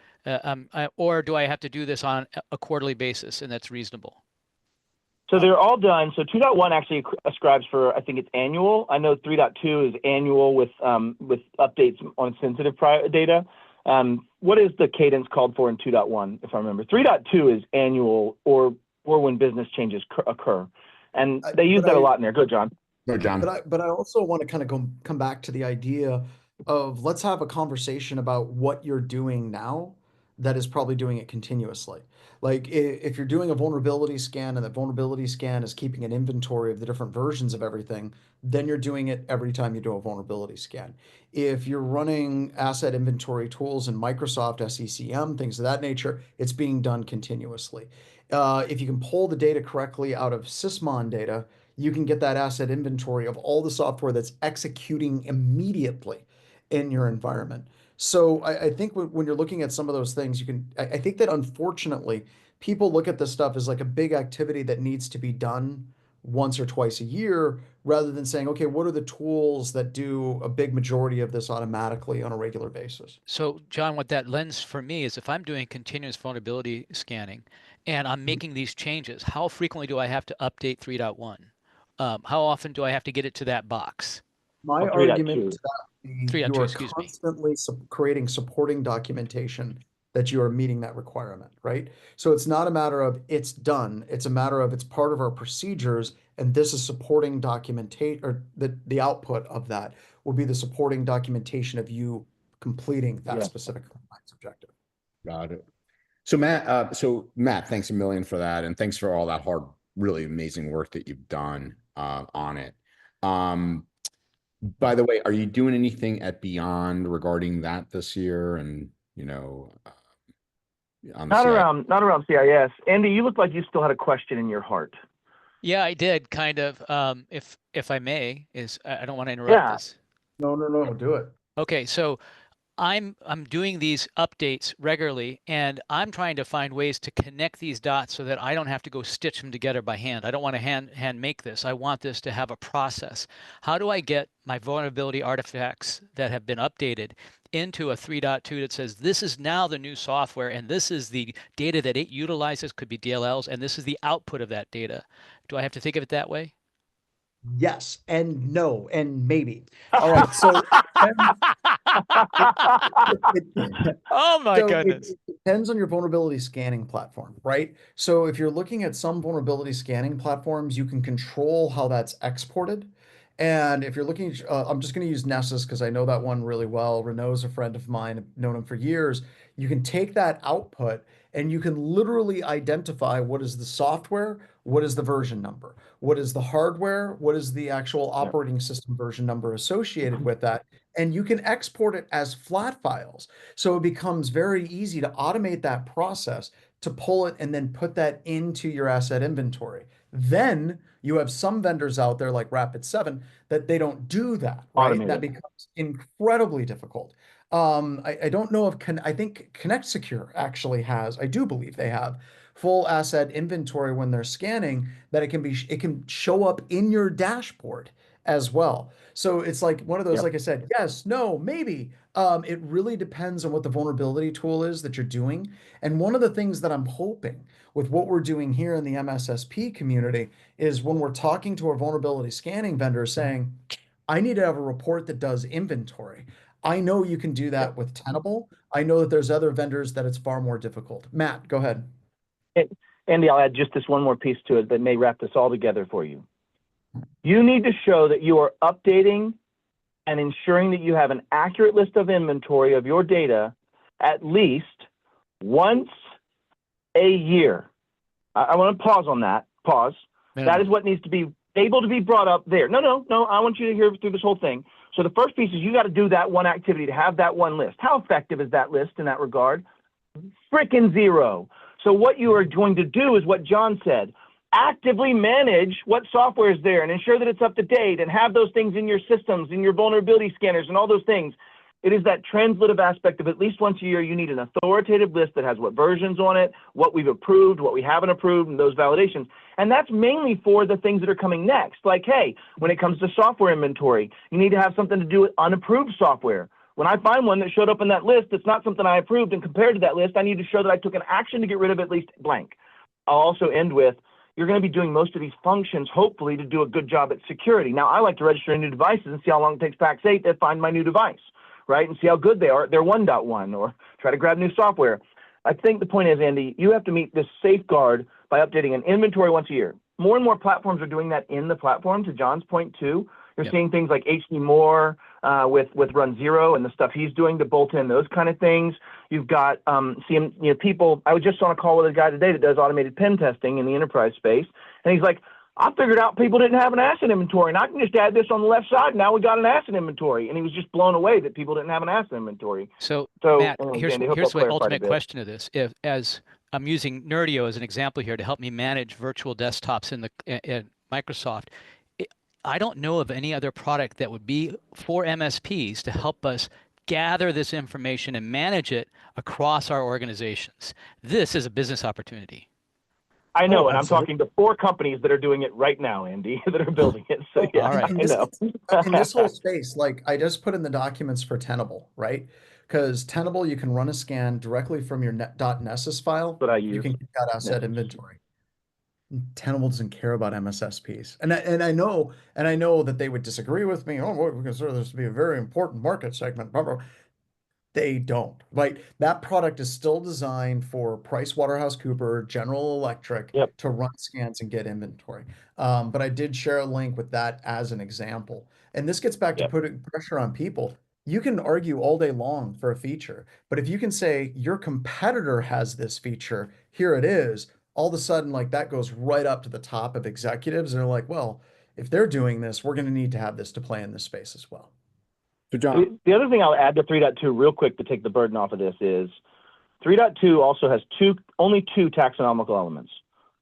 Or do I have to do this on a quarterly basis, and that's reasonable? So they're all done. So 2.1 actually ascribes for, I think it's annual. I know 3.2 is annual with updates on sensitive data. What is the cadence called for in 2.1, if I remember? 3.2 is annual or when business changes occur. And they use that a lot in there. Go, John. No, John. But I also want to kind of come back to the idea of, let's have a conversation about what you're doing now that is probably doing it continuously. Like if you're doing a vulnerability scan and that vulnerability scan is keeping an inventory of the different versions of everything, then you're doing it every time you do a vulnerability scan. If you're running asset inventory tools in Microsoft SECM, things of that nature, it's being done continuously. If you can pull the data correctly out of Sysmon data, you can get that asset inventory of all the software that's executing immediately in your environment. So I think when you're looking at some of those things, I think that unfortunately, people look at this stuff as like a big activity that needs to be done once or twice a year, rather than saying, okay, what are the tools that do a big majority of this automatically on a regular basis? So, John, what that lens for me is, if I'm doing continuous vulnerability scanning and I'm making these changes, how frequently do I have to update 3.1? How often do I have to get it to that box? My Oh, 3.2. argument to that would be 3.2, you are excuse me. constantly creating supporting documentation that you are meeting that requirement, right? So it's not a matter of it's done, it's a matter of it's part of our procedures, and this is supporting documentation, or the output of that will be the supporting documentation of you completing that specific compliance objective. Got it. So Matt, thanks a million for that, and thanks for all that hard, really amazing work that you've done on it. By the way, are you doing anything at Beyond regarding that this year? And on the Not CIS? around CIS. Andy, you look like you still had a question in your heart. Yeah, I did, kind of. If I may, I don't want to interrupt this. No, do it. Okay, so I'm doing these updates regularly, and I'm trying to find ways to connect these dots so that I don't have to go stitch them together by hand. I don't want to hand make this. I want this to have a process. How do I get my vulnerability artifacts that have been updated into a 3.2 that says this is now the new software, and this is the data that it utilizes, could be DLLs, and this is the output of that data? Do I have to think of it that way? Yes, and no, and maybe. All right, so Oh my so goodness. it depends on your vulnerability scanning platform, right? So if you're looking at some vulnerability scanning platforms, you can control how that's exported. And if you're looking, I'm just going to use Nessus because I know that one really well. Renault's a friend of mine, I've known him for years. You can take that output and you can literally identify what is the software, what is the version number, what is the hardware, what is the actual operating system version number associated with that. And you can export it as flat files. So it becomes very easy to automate that process, to pull it and then put that into your asset inventory. Then you have some vendors out there like Rapid7 that they don't do that, right? Automated. That becomes incredibly difficult. I don't know if I think Connect Secure actually has, I do believe they have full asset inventory when they're scanning, that it can show up in your dashboard as well. So it's like one of those, Yep. like I said, yes, no, maybe. It really depends on what the vulnerability tool is that you're doing. And one of the things that I'm hoping with what we're doing here in the MSSP community is when we're talking to our vulnerability scanning vendor saying, I need to have a report that does inventory. I know you can do that Yep. with Tenable. I know that there's other vendors that it's far more difficult. Matt, go ahead. Andy, I'll add just this one more piece to it that may wrap this all together for you. You need to show that you are updating and ensuring that you have an accurate list of inventory of your data at least once a year. I want to pause on that. Pause. That is what needs to be able to be brought up there. No. I want you to hear through this whole thing. So the first piece is you got to do that one activity to have that one list. How effective is that list in that regard? Frickin' zero. So what you are going to do is what John said. Actively manage what software is there and ensure that it's up to date and have those things in your systems, in your vulnerability scanners and all those things. It is that translative aspect of at least once a year, you need an authoritative list that has what versions on it, what we've approved, what we haven't approved, and those validations. And that's mainly for the things that are coming next. Like, hey, when it comes to software inventory, you need to have something to do with unapproved software. When I find one that showed up in that list that's not something I approved and compared to that list, I need to show that I took an action to get rid of at least blank. I'll also end with, you're going to be doing most of these functions, hopefully, to do a good job at security. Now, I like to register new devices and see how long it takes PAX8 to find my new device, right? And see how good they are at their 1.1 or try to grab new software. I think the point is, Andy, you have to meet this safeguard by updating an inventory once a year. More and more platforms are doing that in the platform, to John's point, too. You're seeing things like HD Moore with Run Zero and the stuff he's doing to bolt in those kind of things. You've got people. I was just on a call with a guy today that does automated pen testing in the enterprise space, and he's like, I figured out people didn't have an asset inventory, and I can just add this on the left side. Now we got an asset inventory, and he was just blown away that people didn't have an asset inventory. So Matt, here's my ultimate question to this. As I'm using Nerdio as an example here to help me manage virtual desktops in Microsoft, I don't know of any other product that would be for MSPs to help us gather this information and manage it across our organizations. This is a business opportunity. I know, and I'm talking to 4 companies that are doing it right now, Andy, that are building it. So yeah, all right. I know. In this whole space, like I just put in the documents for Tenable, right? Because Tenable, you can run a scan directly from your .nessus file. That I use. You can get that asset inventory. Tenable doesn't care about MSSPs, and I know that they would disagree with me. Oh, well, we consider this to be a very important market segment. Blah, blah. They don't. Right? That product is still designed for PricewaterhouseCoopers, General Electric to run scans and get inventory. But I did share a link with that as an example. And this gets back to putting pressure on people. You can argue all day long for a feature, but if you can say your competitor has this feature, here it is, all of a sudden, like that goes right up to the top of executives. And they're like, well, if they're doing this, we're going to need to have this to play in this space as well. So John, the other thing I'll add to 3.2 real quick to take the burden off of this is 3.2 also has only two taxonomical elements.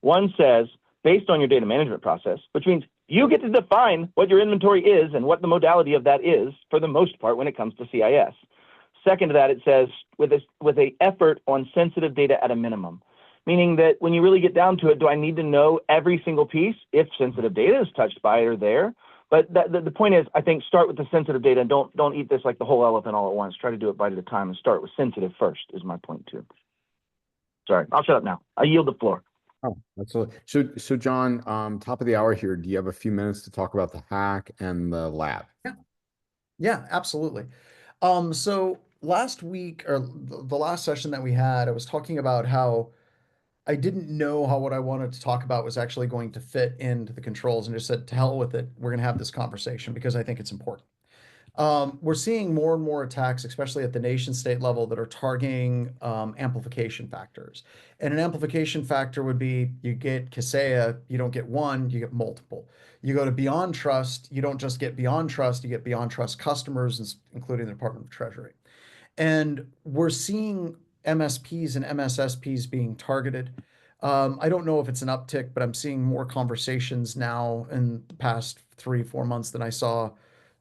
One says, based on your data management process, which means you get to define what your inventory is and what the modality of that is for the most part when it comes to CIS. Second to that, it says with a effort on sensitive data at a minimum, meaning that when you really get down to it, do I need to know every single piece if sensitive data is touched by it or there? But the point is, I think start with the sensitive data and don't eat this like the whole elephant all at once. Try to do it bite at a time and start with sensitive first is my point too. Sorry, I'll shut up now. I yield the floor. Oh, absolutely. So John, top of the hour here, do you have a few minutes to talk about the hack and the lab? Yeah, absolutely. So last week or the last session that we had, I was talking about how I didn't know how what I wanted to talk about was actually going to fit into the controls and just said, to hell with it. We're going to have this conversation because I think it's important. We're seeing more and more attacks, especially at the nation state level, that are targeting amplification factors. And an amplification factor would be you get Kaseya, you don't get one, you get multiple. You go to Beyond Trust, you don't just get Beyond Trust, you get Beyond Trust customers, including the Department of Treasury. And we're seeing MSPs and MSSPs being targeted. I don't know if it's an uptick, but I'm seeing more conversations now in the past 3-4 months than I saw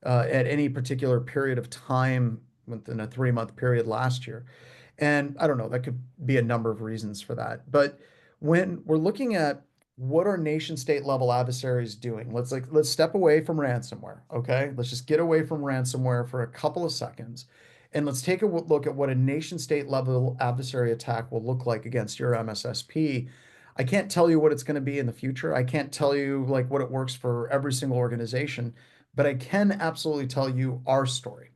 at any particular period of time within a 3-month period last year. And I don't know, that could be a number of reasons for that. But when we're looking at what are nation state level adversaries doing? Let's step away from ransomware, okay? Let's just get away from ransomware for a couple of seconds, and let's take a look at what a nation state level adversary attack will look like against your MSSP. I can't tell you what it's going to be in the future. I can't tell you like what it works for every single organization, but I can absolutely tell you our story.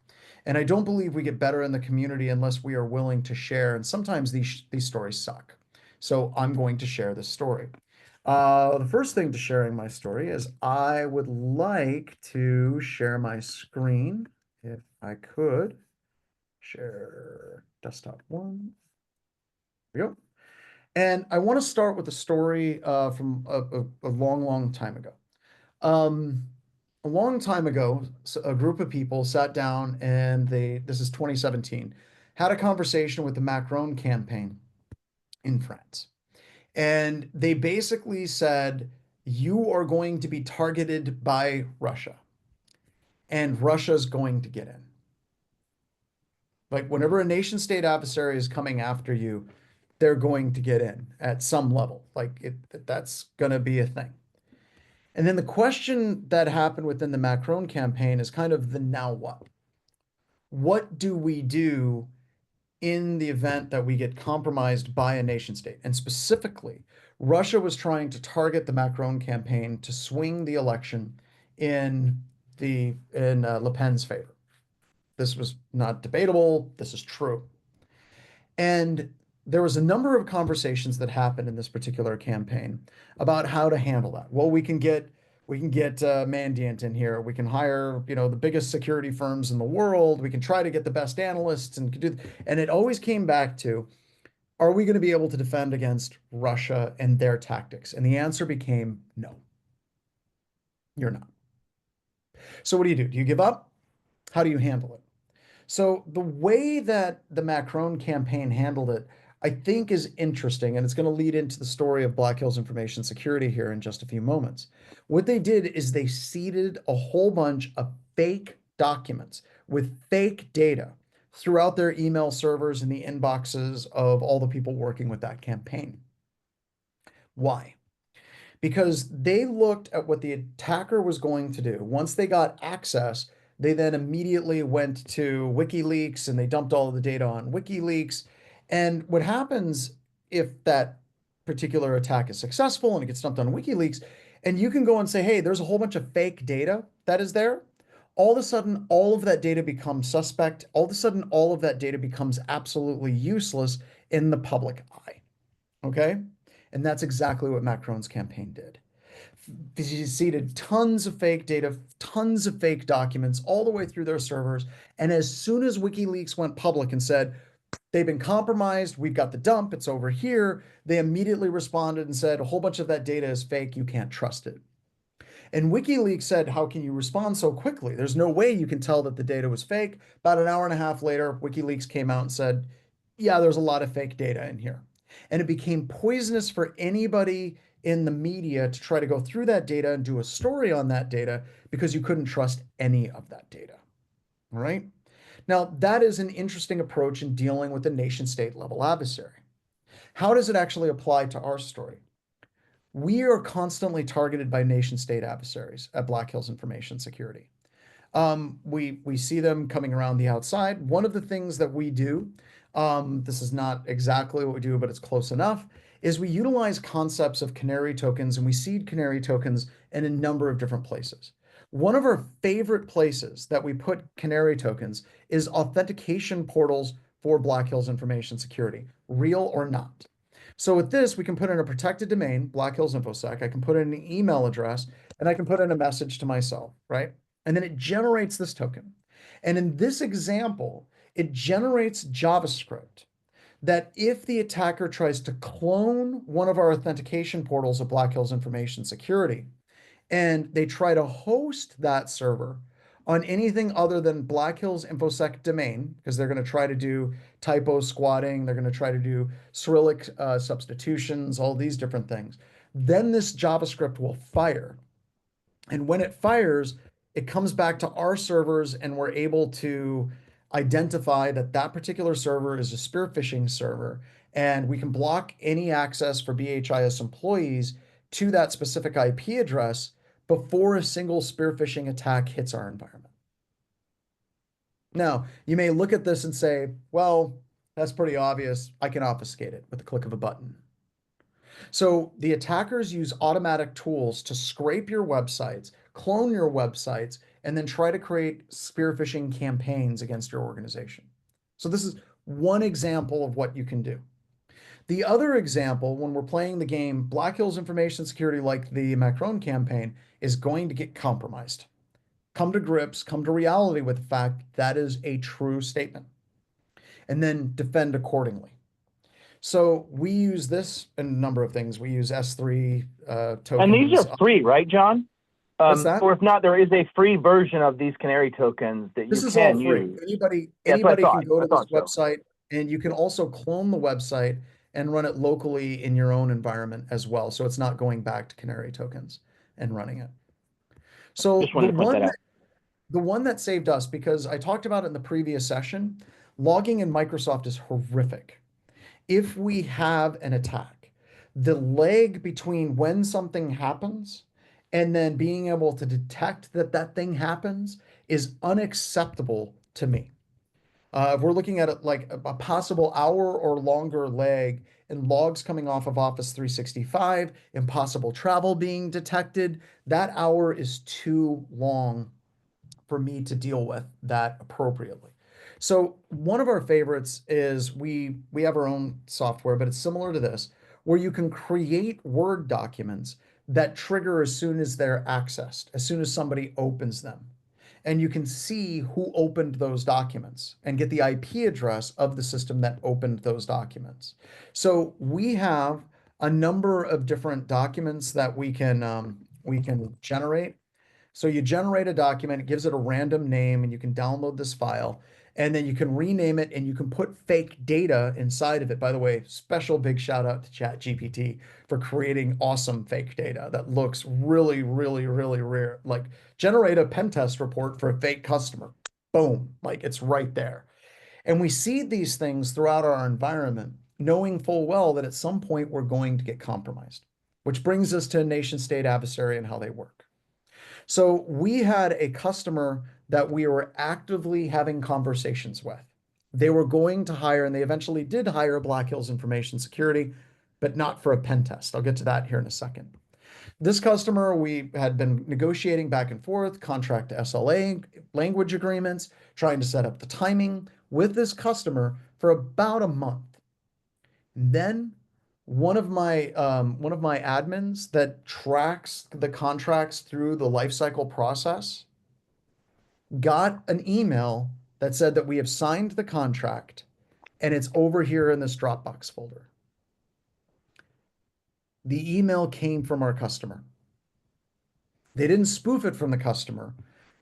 And I don't believe we get better in the community unless we are willing to share. And sometimes these stories suck. So I'm going to share this story. The first thing to sharing my story is I would like to share my screen if I could. Share desktop one. There we go. And I want to start with a story from a long, long time ago. A long time ago, a group of people sat down and this is 2017, had a conversation with the Macron campaign in France. And they basically said, you are going to be targeted by Russia, and Russia's going to get in. Like whenever a nation state adversary is coming after you, they're going to get in at some level. That's going to be a thing. And then the question that happened within the Macron campaign is kind of the now what? What do we do in the event that we get compromised by a nation state? And specifically, Russia was trying to target the Macron campaign to swing the election in Le Pen's favor. This was not debatable. This is true. And there was a number of conversations that happened in this particular campaign about how to handle that. Well, we can get Mandiant in here. We can hire, the biggest security firms in the world. We can try to get the best analysts and it always came back to, are we going to be able to defend against Russia and their tactics? And the answer became no. You're not. So what do? Do you give up? How do you handle it? So the way that the Macron campaign handled it, I think is interesting, and it's going to lead into the story of Black Hills Information Security here in just a few moments. What they did is they seeded a whole bunch of fake documents with fake data throughout their email servers and the inboxes of all the people working with that campaign. Why? Because they looked at what the attacker was going to do. Once they got access, they then immediately went to WikiLeaks and they dumped all of the data on WikiLeaks. And what happens if that particular attack is successful and it gets dumped on WikiLeaks, and you can go and say, hey, there's a whole bunch of fake data that is there. All of a sudden, all of that data becomes suspect. All of a sudden, all of that data becomes absolutely useless in the public eye. Okay? And that's exactly what Macron's campaign did. He seeded tons of fake data, tons of fake documents all the way through their servers. And as soon as WikiLeaks went public and said, they've been compromised, we've got the dump, it's over here, they immediately responded and said, a whole bunch of that data is fake, you can't trust it. And WikiLeaks said, how can you respond so quickly? There's no way you can tell that the data was fake. About an hour and a half later, WikiLeaks came out and said, yeah, there's a lot of fake data in here. And it became poisonous for anybody in the media to try to go through that data and do a story on that data because you couldn't trust any of that data. All right. Now, that is an interesting approach in dealing with a nation state level adversary. How does it actually apply to our story? We are constantly targeted by nation state adversaries at Black Hills Information Security. We see them coming around the outside. One of the things that we do, this is not exactly what we do, but it's close enough, is we utilize concepts of canary tokens, and we seed canary tokens in a number of different places. One of our favorite places that we put canary tokens is authentication portals for Black Hills Information Security, real or not. So with this, we can put in a protected domain, Black Hills InfoSec. I can put in an email address, and I can put in a message to myself, right? And then it generates this token. And in this example, it generates JavaScript that if the attacker tries to clone one of our authentication portals of Black Hills Information Security, and they try to host that server on anything other than Black Hills InfoSec domain, because they're going to try to do typo squatting, they're going to try to do Cyrillic substitutions, all these different things, then this JavaScript will fire. And when it fires, it comes back to our servers, and we're able to identify that that particular server is a spear phishing server, and we can block any access for BHIS employees to that specific IP address before a single spear phishing attack hits our environment. Now, you may look at this and say, well, that's pretty obvious. I can obfuscate it with the click of a button. So the attackers use automatic tools to scrape your websites, clone your websites, and then try to create spear phishing campaigns against your organization. So this is one example of what you can do. The other example, when we're playing the game, Black Hills Information Security, like the Macron campaign, is going to get compromised. Come to grips, come to reality with the fact that is a true statement, and then defend accordingly. So we use this in a number of things. We use S3 tokens. And these are free, right, John? What's that? Or if not, there is a free version of these canary tokens that This you is can all free. use. Anybody That's what I can go to thought. this website, and you can also clone the website and run it locally in your own environment as well. So it's not going back to canary tokens and running it. So Just wanted to point that out. the one that saved us, because I talked about it in the previous session, logging in Microsoft is horrific. If we have an attack, the lag between when something happens and then being able to detect that that thing happens is unacceptable to me. If we're looking at it like a possible hour or longer lag and logs coming off of Office 365, impossible travel being detected, that hour is too long for me to deal with that appropriately. So one of our favorites is we have our own software, but it's similar to this, where you can create Word documents that trigger as soon as they're accessed, as soon as somebody opens them. And you can see who opened those documents and get the IP address of the system that opened those documents. So we have a number of different documents that we can generate. So you generate a document, it gives it a random name, and you can download this file, and then you can rename it and you can put fake data inside of it. By the way, special big shout out to ChatGPT for creating awesome fake data that looks really, really, really rare. Like generate a pen test report for a fake customer. Boom, like it's right there. And we see these things throughout our environment, knowing full well that at some point we're going to get compromised, which brings us to nation state adversary and how they work. So we had a customer that we were actively having conversations with. They were going to hire, and they eventually did hire Black Hills Information Security, but not for a pen test. I'll get to that here in a second. This customer, we had been negotiating back and forth, contract to SLA, language agreements, trying to set up the timing with this customer for about a month. Then one of my admins that tracks the contracts through the lifecycle process got an email that said that we have signed the contract and it's over here in this Dropbox folder. The email came from our customer. They didn't spoof it from the customer.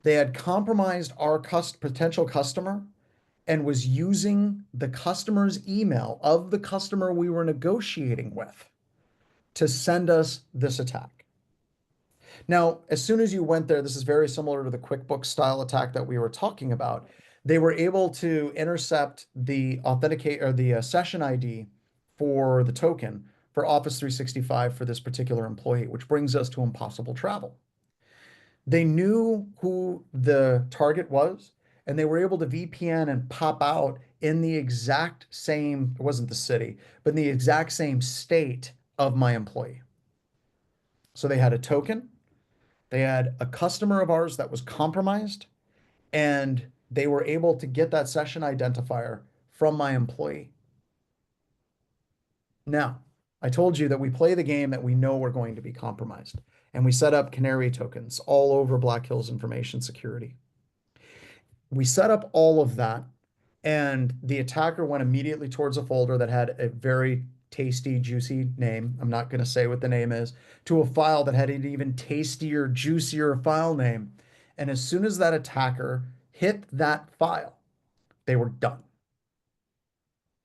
They had compromised our potential customer and was using the customer's email of the customer we were negotiating with to send us this attack. Now, as soon as you went there, this is very similar to the QuickBooks style attack that we were talking about. They were able to intercept the session ID for the token for Office 365 for this particular employee, which brings us to impossible travel. They knew who the target was, and they were able to VPN and pop out in the exact same, it wasn't the city, but in the exact same state of my employee. So they had a token, they had a customer of ours that was compromised, and they were able to get that session identifier from my employee. Now, I told you that we play the game that we know we're going to be compromised, and we set up canary tokens all over Black Hills Information Security. We set up all of that, and the attacker went immediately towards a folder that had a very tasty, juicy name. I'm not going to say what the name is, to a file that had an even tastier, juicier file name. And as soon as that attacker hit that file, they were done.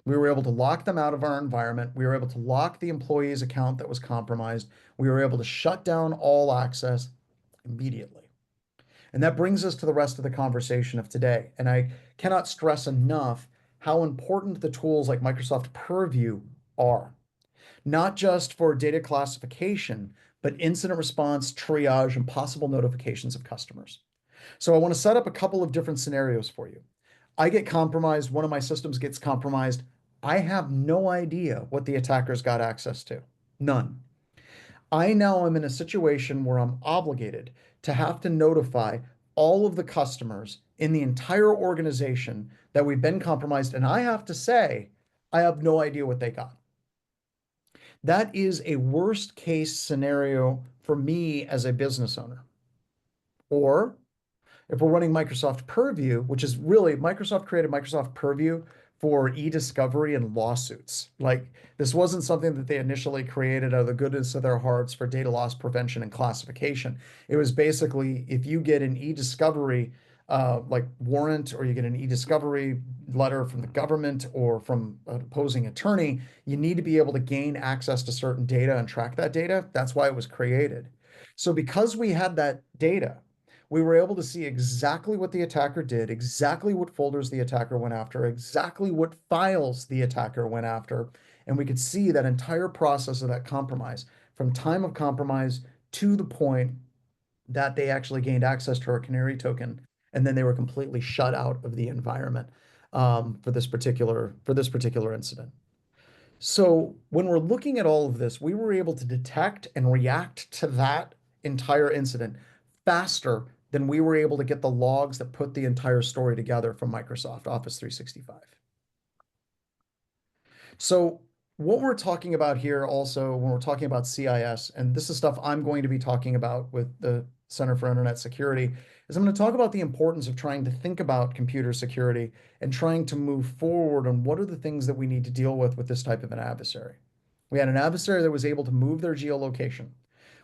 We were able to lock them out of our environment. We were able to lock the employee's account that was compromised. We were able to shut down all access immediately. And that brings us to the rest of the conversation of today. And I cannot stress enough how important the tools like Microsoft Purview are, not just for data classification, but incident response, triage, and possible notifications of customers. So I want to set up a couple of different scenarios for you. I get compromised, one of my systems gets compromised. I have no idea what the attackers got access to. None. I now am in a situation where I'm obligated to have to notify all of the customers in the entire organization that we've been compromised, and I have to say, I have no idea what they got. That is a worst case scenario for me as a business owner. Or if we're running Microsoft Purview, which is really Microsoft created Microsoft Purview for e-discovery and lawsuits. Like this wasn't something that they initially created out of the goodness of their hearts for data loss prevention and classification. It was basically if you get an e-discovery like warrant, or you get an e-discovery letter from the government or from an opposing attorney, you need to be able to gain access to certain data and track that data. That's why it was created. So because we had that data, we were able to see exactly what the attacker did, exactly what folders the attacker went after, exactly what files the attacker went after. And we could see that entire process of that compromise from time of compromise to the point that they actually gained access to our canary token. And then they were completely shut out of the environment for this particular incident. So when we're looking at all of this, we were able to detect and react to that entire incident faster than we were able to get the logs that put the entire story together from Microsoft Office 365. So what we're talking about here also, when we're talking about CIS, and this is stuff I'm going to be talking about with the Center for Internet Security, is I'm going to talk about the importance of trying to think about computer security and trying to move forward on what are the things that we need to deal with this type of an adversary. We had an adversary that was able to move their geolocation.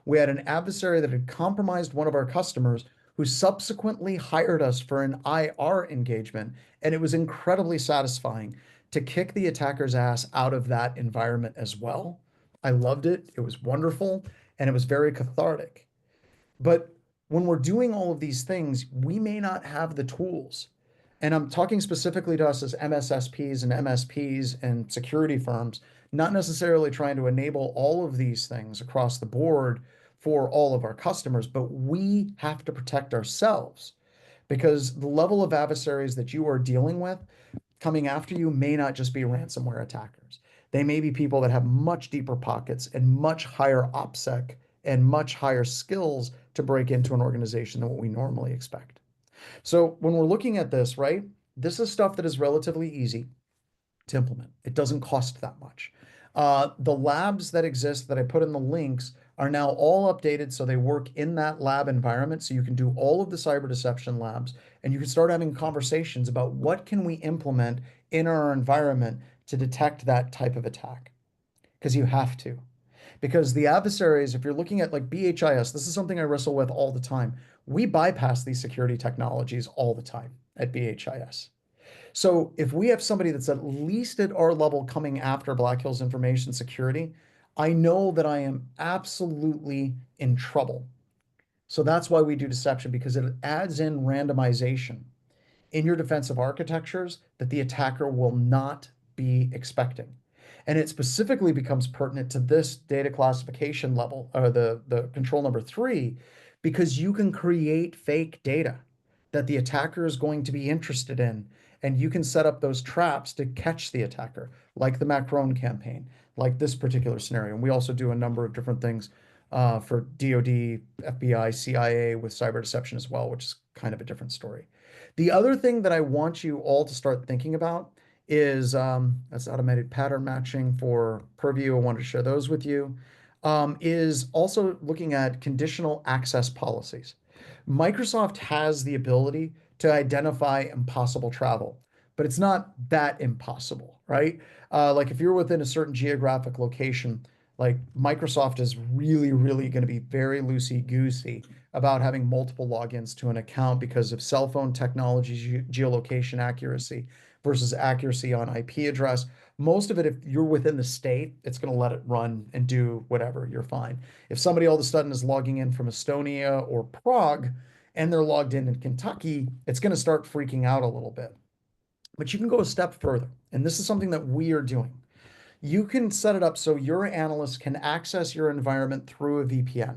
We had an adversary that had compromised one of our customers who subsequently hired us for an IR engagement, and it was incredibly satisfying to kick the attacker's ass out of that environment as well. I loved it. It was wonderful, and it was very cathartic. But when we're doing all of these things, we may not have the tools. And I'm talking specifically to us as MSSPs and MSPs and security firms, not necessarily trying to enable all of these things across the board for all of our customers, but we have to protect ourselves because the level of adversaries that you are dealing with coming after you may not just be ransomware attackers. They may be people that have much deeper pockets and much higher OPSEC and much higher skills to break into an organization than what we normally expect. So when we're looking at this, right, this is stuff that is relatively easy to implement. It doesn't cost that much. The labs that exist that I put in the links are now all updated so they work in that lab environment. So you can do all of the cyber deception labs and you can start having conversations about what can we implement in our environment to detect that type of attack. Because you have to. Because the adversaries, if you're looking at like BHIS, this is something I wrestle with all the time. We bypass these security technologies all the time at BHIS. So if we have somebody that's at least at our level coming after Black Hills Information Security, I know that I am absolutely in trouble. So that's why we do deception, because it adds in randomization in your defensive architectures that the attacker will not be expecting. And it specifically becomes pertinent to this data classification level, or the control number 3, because you can create fake data that the attacker is going to be interested in. And you can set up those traps to catch the attacker, like the Macron campaign, like this particular scenario. And we also do a number of different things for DoD, FBI, CIA with cyber deception as well, which is kind of a different story. The other thing that I want you all to start thinking about is that's automated pattern matching for Purview. I wanted to share those with you. Is also looking at conditional access policies. Microsoft has the ability to identify impossible travel, but it's not that impossible, right? Like if you're within a certain geographic location, like Microsoft is really, really going to be very loosey-goosey about having multiple logins to an account because of cell phone technology, geolocation accuracy versus accuracy on IP address. Most of it, if you're within the state, it's going to let it run and do whatever. You're fine. If somebody all of a sudden is logging in from Estonia or Prague and they're logged in Kentucky, it's going to start freaking out a little bit. But you can go a step further. And this is something that we are doing. You can set it up so your analyst can access your environment through a VPN.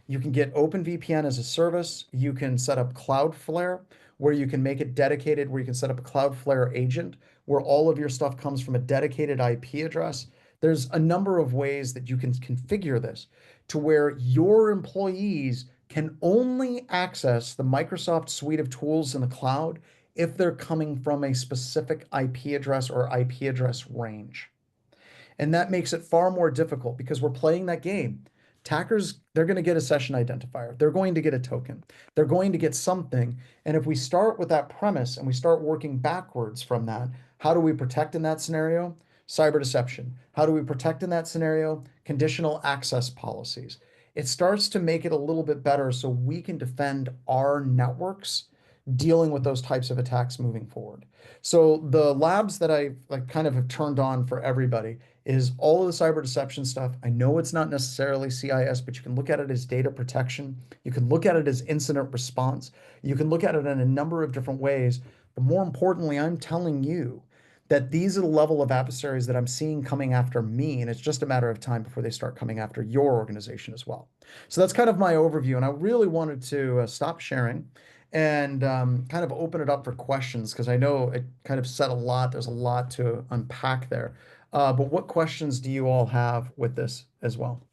You can get OpenVPN as a service. You can set up Cloudflare, where you can make it dedicated, where you can set up a Cloudflare agent, where all of your stuff comes from a dedicated IP address. There's a number of ways that you can configure this to where your employees can only access the Microsoft suite of tools in the cloud if they're coming from a specific IP address or IP address range. And that makes it far more difficult because we're playing that game. Attackers, they're going to get a session identifier. They're going to get a token. They're going to get something. And if we start with that premise and we start working backwards from that, how do we protect in that scenario? Cyber deception. How do we protect in that scenario? Conditional access policies. It starts to make it a little bit better so we can defend our networks dealing with those types of attacks moving forward. So the labs that I like kind of have turned on for everybody is all of the cyber deception stuff. I know it's not necessarily CIS, but you can look at it as data protection. You can look at it as incident response. You can look at it in a number of different ways. But more importantly, I'm telling you that these are the level of adversaries that I'm seeing coming after me, and it's just a matter of time before they start coming after your organization as well. So that's kind of my overview, and I really wanted to stop sharing and kind of open it up for questions because I know it kind of said a lot. There's a lot to unpack there. But what questions do you all have with this as well?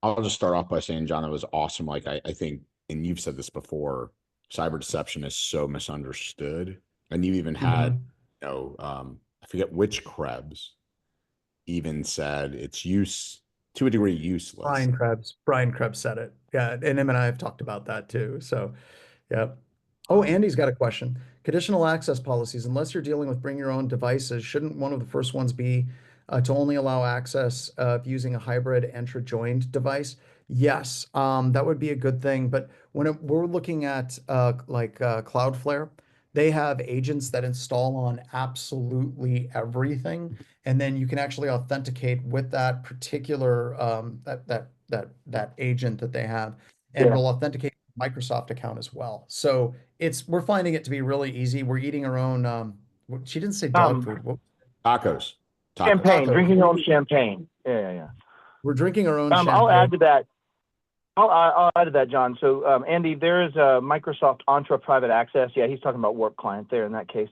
I'll just start off by saying, John, that was awesome. Like I think, and you've said this before, cyber deception is so misunderstood. And you even had, I forget which Krebs even said it's to a degree useless. Brian Krebs said it. Yeah, and him and I have talked about that too. So, yeah. Oh, Andy's got a question. Conditional access policies, unless you're dealing with bring your own devices, shouldn't one of the first ones be to only allow access of using a hybrid Entra-joined device? Yes, that would be a good thing. But when we're looking at Cloudflare, they have agents that install on absolutely everything, and then you can actually authenticate with that particular that agent that they have, and Yeah. it'll authenticate Microsoft account as well. So we're finding it to be really easy. We're eating our own. She didn't say dog food. Tacos. Champagne, Tacos. drinking your own champagne. Yeah. We're drinking our own champagne. I'll add to that. I'll add to that, John. So, Andy, there is a Microsoft Entra Private Access. Yeah, he's talking about Warp Client there in that case.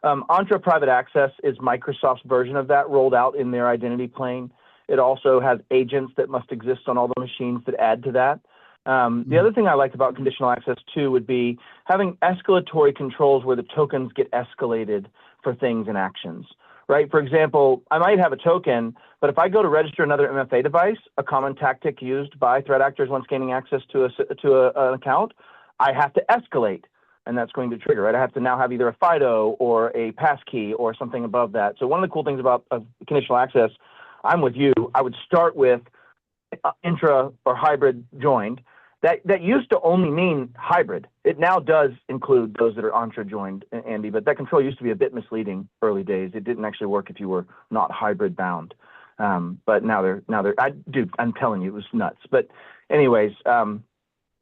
Entra Private Access is Microsoft's version of that rolled out in their identity plane. It also has agents that must exist on all the machines that add to that. The other thing I liked about conditional access too would be having escalatory controls where the tokens get escalated for things and actions, right? For example, I might have a token, but if I go to register another MFA device, a common tactic used by threat actors when gaining access to an account, I have to escalate, and that's going to trigger, right? I have to now have either a FIDO or a passkey or something above that. So one of the cool things about conditional access, I'm with you. I would start with intra or hybrid joined. That used to only mean hybrid. It now does include those that are Entra joined, Andy, but that control used to be a bit misleading early days. It didn't actually work if you were not hybrid bound. But now they're, I'm telling you, it was nuts. But anyways,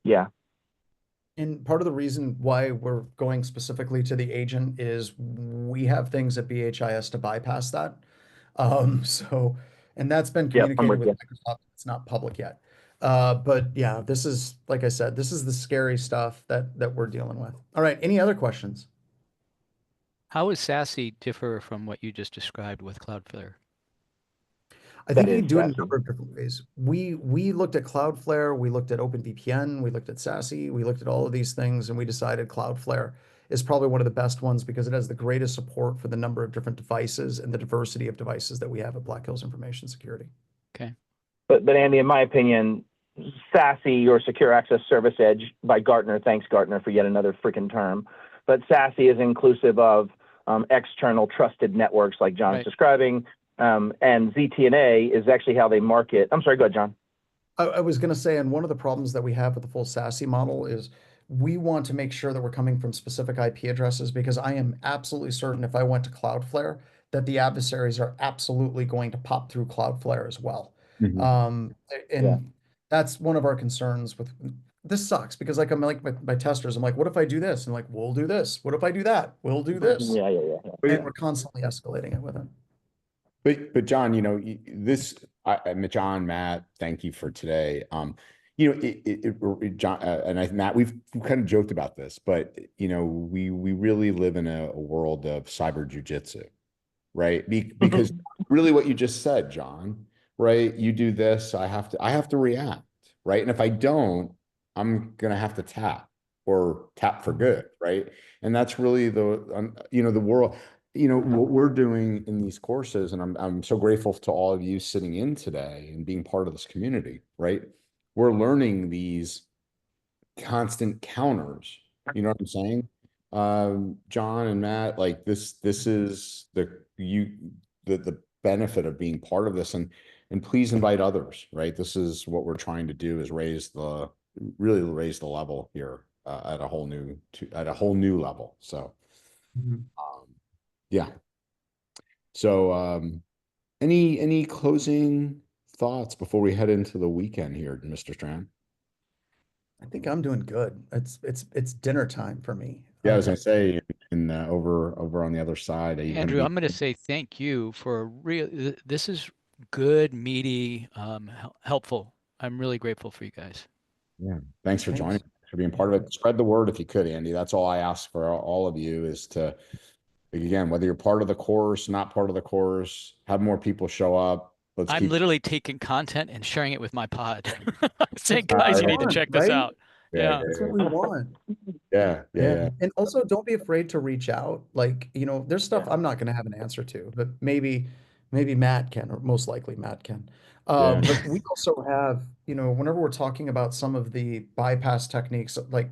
yeah. And part of the reason why we're going specifically to the agent is we have things at BHIS to bypass that. And that's been communicated with Microsoft. It's not public yet. But yeah, this is, like I said, this is the scary stuff that we're dealing with. All right. Any other questions? How does SASE differ from what you just described with Cloudflare? I think you can do it in a number of different ways. We looked at Cloudflare, we looked at OpenVPN, we looked at SASE, we looked at all of these things, and we decided Cloudflare is probably one of the best ones because it has the greatest support for the number of different devices and the diversity of devices that we have at Black Hills Information Security. Okay. But Andy, in my opinion, SASE, or Secure Access Service Edge by Gartner, thanks Gartner for yet another freaking term, but SASE is inclusive of external trusted networks like John's describing, and ZTNA is actually how they market. I'm sorry, go ahead, John. I was going to say, and one of the problems that we have with the full SASE model is we want to make sure that we're coming from specific IP addresses, because I am absolutely certain if I went to Cloudflare that the adversaries are absolutely going to pop through Cloudflare as well. And that's one of our concerns with this sucks because like I'm like my testers, I'm like, what if I do this? And like, we'll do this. What if I do that? We'll do this. And we're constantly escalating it with it. But John, this, John, Matt, thank you for today. John, Matt, we've kind of joked about this, but we really live in a world of cyber jujitsu, right? Because really what you just said, John, right? You do this, I have to react, right? And if I don't, I'm gonna have to tap or tap for good, right? And that's really the world. What we're doing in these courses, and I'm so grateful to all of you sitting in today and being part of this community, right? We're learning these constant counters. You know what I'm saying? John and Matt, like this is the benefit of being part of this, and please invite others, right? This is what we're trying to do, is really raise the level here at a whole new level. So yeah. So any closing thoughts before we head into the weekend here, Mr. Strand? I think I'm doing good. It's dinner time for me. Yeah, as I say, over on the other side, Andrew, I'm going to say thank you for real. This is good, meaty, helpful. I'm really grateful for you guys. Yeah, thanks for joining, for being part of it. Spread the word if you could, Andy. That's all I ask for all of you, is to, again, whether you're part of the course, not part of the course, have more people show up. I'm literally taking content and sharing it with my pod. Saying, guys, you need to check this out. Yeah. That's what we want. Yeah. And also don't be afraid to reach out. Like, there's stuff I'm not going to have an answer to, but maybe Matt can, or most likely Matt can. But we also have, whenever we're talking about some of the bypass techniques, like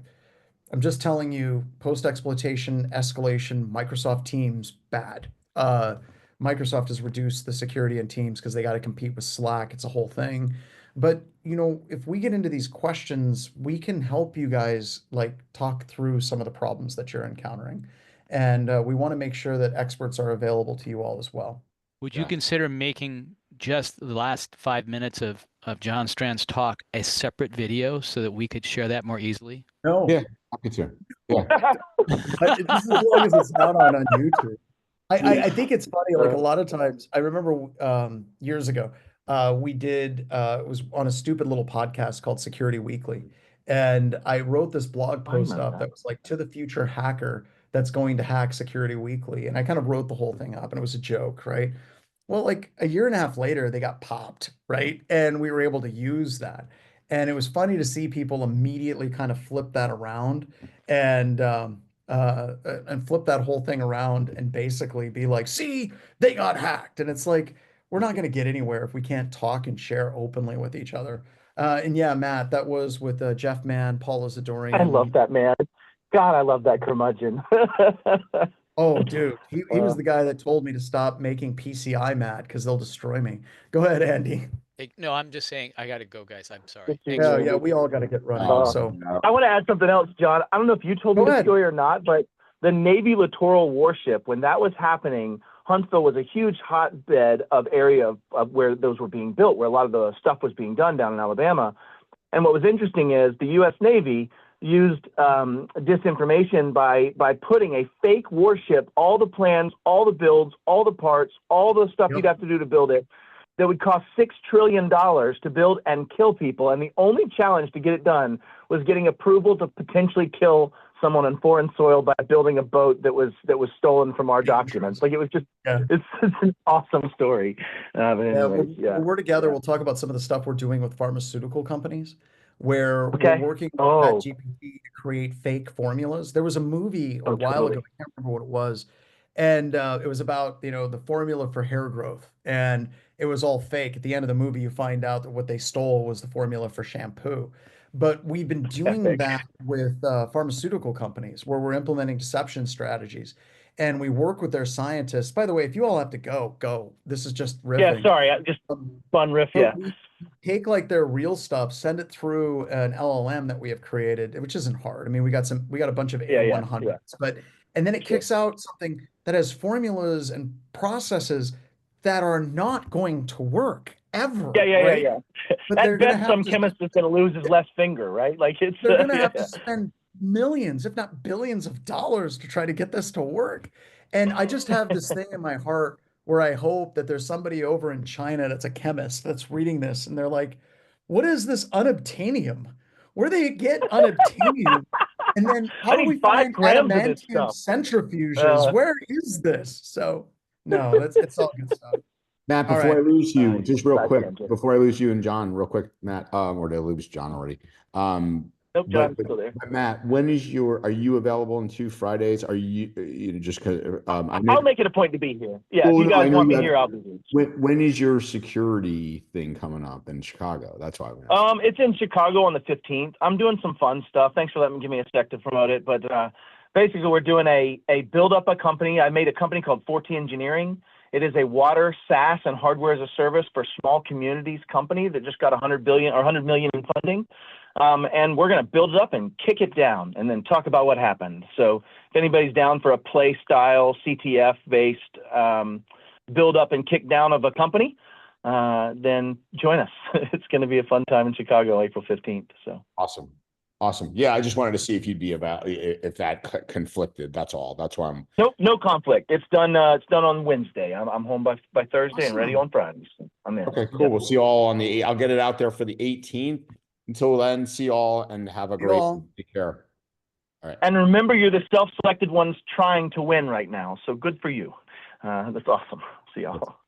I'm just telling you, post-exploitation, escalation, Microsoft Teams, bad. Microsoft has reduced the security in Teams because they got to compete with Slack. It's a whole thing. But, if we get into these questions, we can help you guys like talk through some of the problems that you're encountering. And we want to make sure that experts are available to you all as well. Would you consider making just the last 5 minutes of John Strand's talk a separate video so that we could share that more easily? No. Yeah, happy to. Yeah. Just as long as it's not on YouTube. I think it's funny, like a lot of times, I remember years ago, we did, it was on a stupid little podcast called Security Weekly. And I wrote this blog post up that was like, to the future hacker that's going to hack Security Weekly. And I kind of wrote the whole thing up, and it was a joke, right? Well, like a year and a half later, they got popped, right? And we were able to use that. And it was funny to see people immediately kind of flip that around and flip that whole thing around and basically be like, see, they got hacked. And it's like, we're not going to get anywhere if we can't talk and share openly with each other. And yeah, Matt, that was with Jeff Mann, Paul Isidorian. I love that man. God, I love that curmudgeon. Oh, dude, he was the guy that told me to stop making PCI mad because they'll destroy me. Go ahead, Andy. No, I'm just saying I got to go, guys. I'm sorry. Yeah, we all got to get running. So I want to add something else, John. I don't know if you told me this story or not, but the Navy littoral warship, when that was happening, Huntsville was a huge hotbed of area of where those were being built, where a lot of the stuff was being done down in Alabama. And what was interesting is the U.S. Navy used disinformation by putting a fake warship, all the plans, all the builds, all the parts, all the stuff you'd have to do to build it, that would cost $6 trillion to build and kill people. And the only challenge to get it done was getting approval to potentially kill someone on foreign soil by building a boat that was stolen from our documents. Like, it was just, it's an awesome story. But anyways, when we're together, we'll talk about some of the stuff we're doing with pharmaceutical companies, where we're working with ChatGPT to create fake formulas. There was a movie a while ago, I can't remember what it was, and it was about, the formula for hair growth, and it was all fake. At the end of the movie, you find out that what they stole was the formula for shampoo. But we've been doing that with pharmaceutical companies, where we're implementing deception strategies, and we work with their scientists. By the way, if you all have to go. This is just riffing. Yeah, sorry, just fun riff. Yeah. Take like their real stuff, send it through an LLM that we have created, which isn't hard. I mean, we got a bunch of 100s, and then it kicks out something that has formulas and processes that are not going to work. ever, Yeah, yeah, right? yeah, yeah. But they're At gonna best, have some to chemist is going to lose his left finger, right? Like it's they're gonna yeah, have to spend millions, if not billions of dollars to try to get this to work. And I just have this thing in my heart where I hope that there's somebody over in China that's a chemist that's reading this and they're like, what is this unobtainium? Where do they get unobtainium? And then how I do we need 5 find grams of this adamantium stuff. centrifuges? Where is this? So no, it's all good stuff. Matt, All before right. I lose you, just real Side quick, tangent. before I lose you and John, real quick, Matt, or did I lose John already? Nope, John's still there. But Matt, are you available on 2 Fridays? Are you know, just because, I know, I'll make it a point to be here. Yeah, well, if you no, I guys know want you me have, here, I'll be here. when is your security thing coming up in Chicago? That's why I'm asking. It's in Chicago on the 15th. I'm doing some fun stuff. Thanks for letting me give me a sec to promote it. But basically, we're doing a build up a company. I made a company called 40 Engineering. It is a water, SaaS, and hardware as a service for small communities company that just got 100 million in funding. And we're going to build it up and kick it down and then talk about what happened. So if anybody's down for a play style CTF based build up and kick down of a company, then join us. It's going to be a fun time in Chicago, April 15th. So Awesome. Awesome. Yeah, I just wanted to see if you'd be if that conflicted. That's all. That's why I'm. Nope, no conflict. It's done. It's done on Wednesday. I'm home by Thursday and ready Awesome. on Friday. So I'm in. Okay, cool. Yep. We'll see you all on the. I'll get it out there for the 18th. Until then, see you all and have a You great. all. Take care. All right. And remember, you're the self-selected ones trying to win right now. So good for you. That's awesome. See y'all.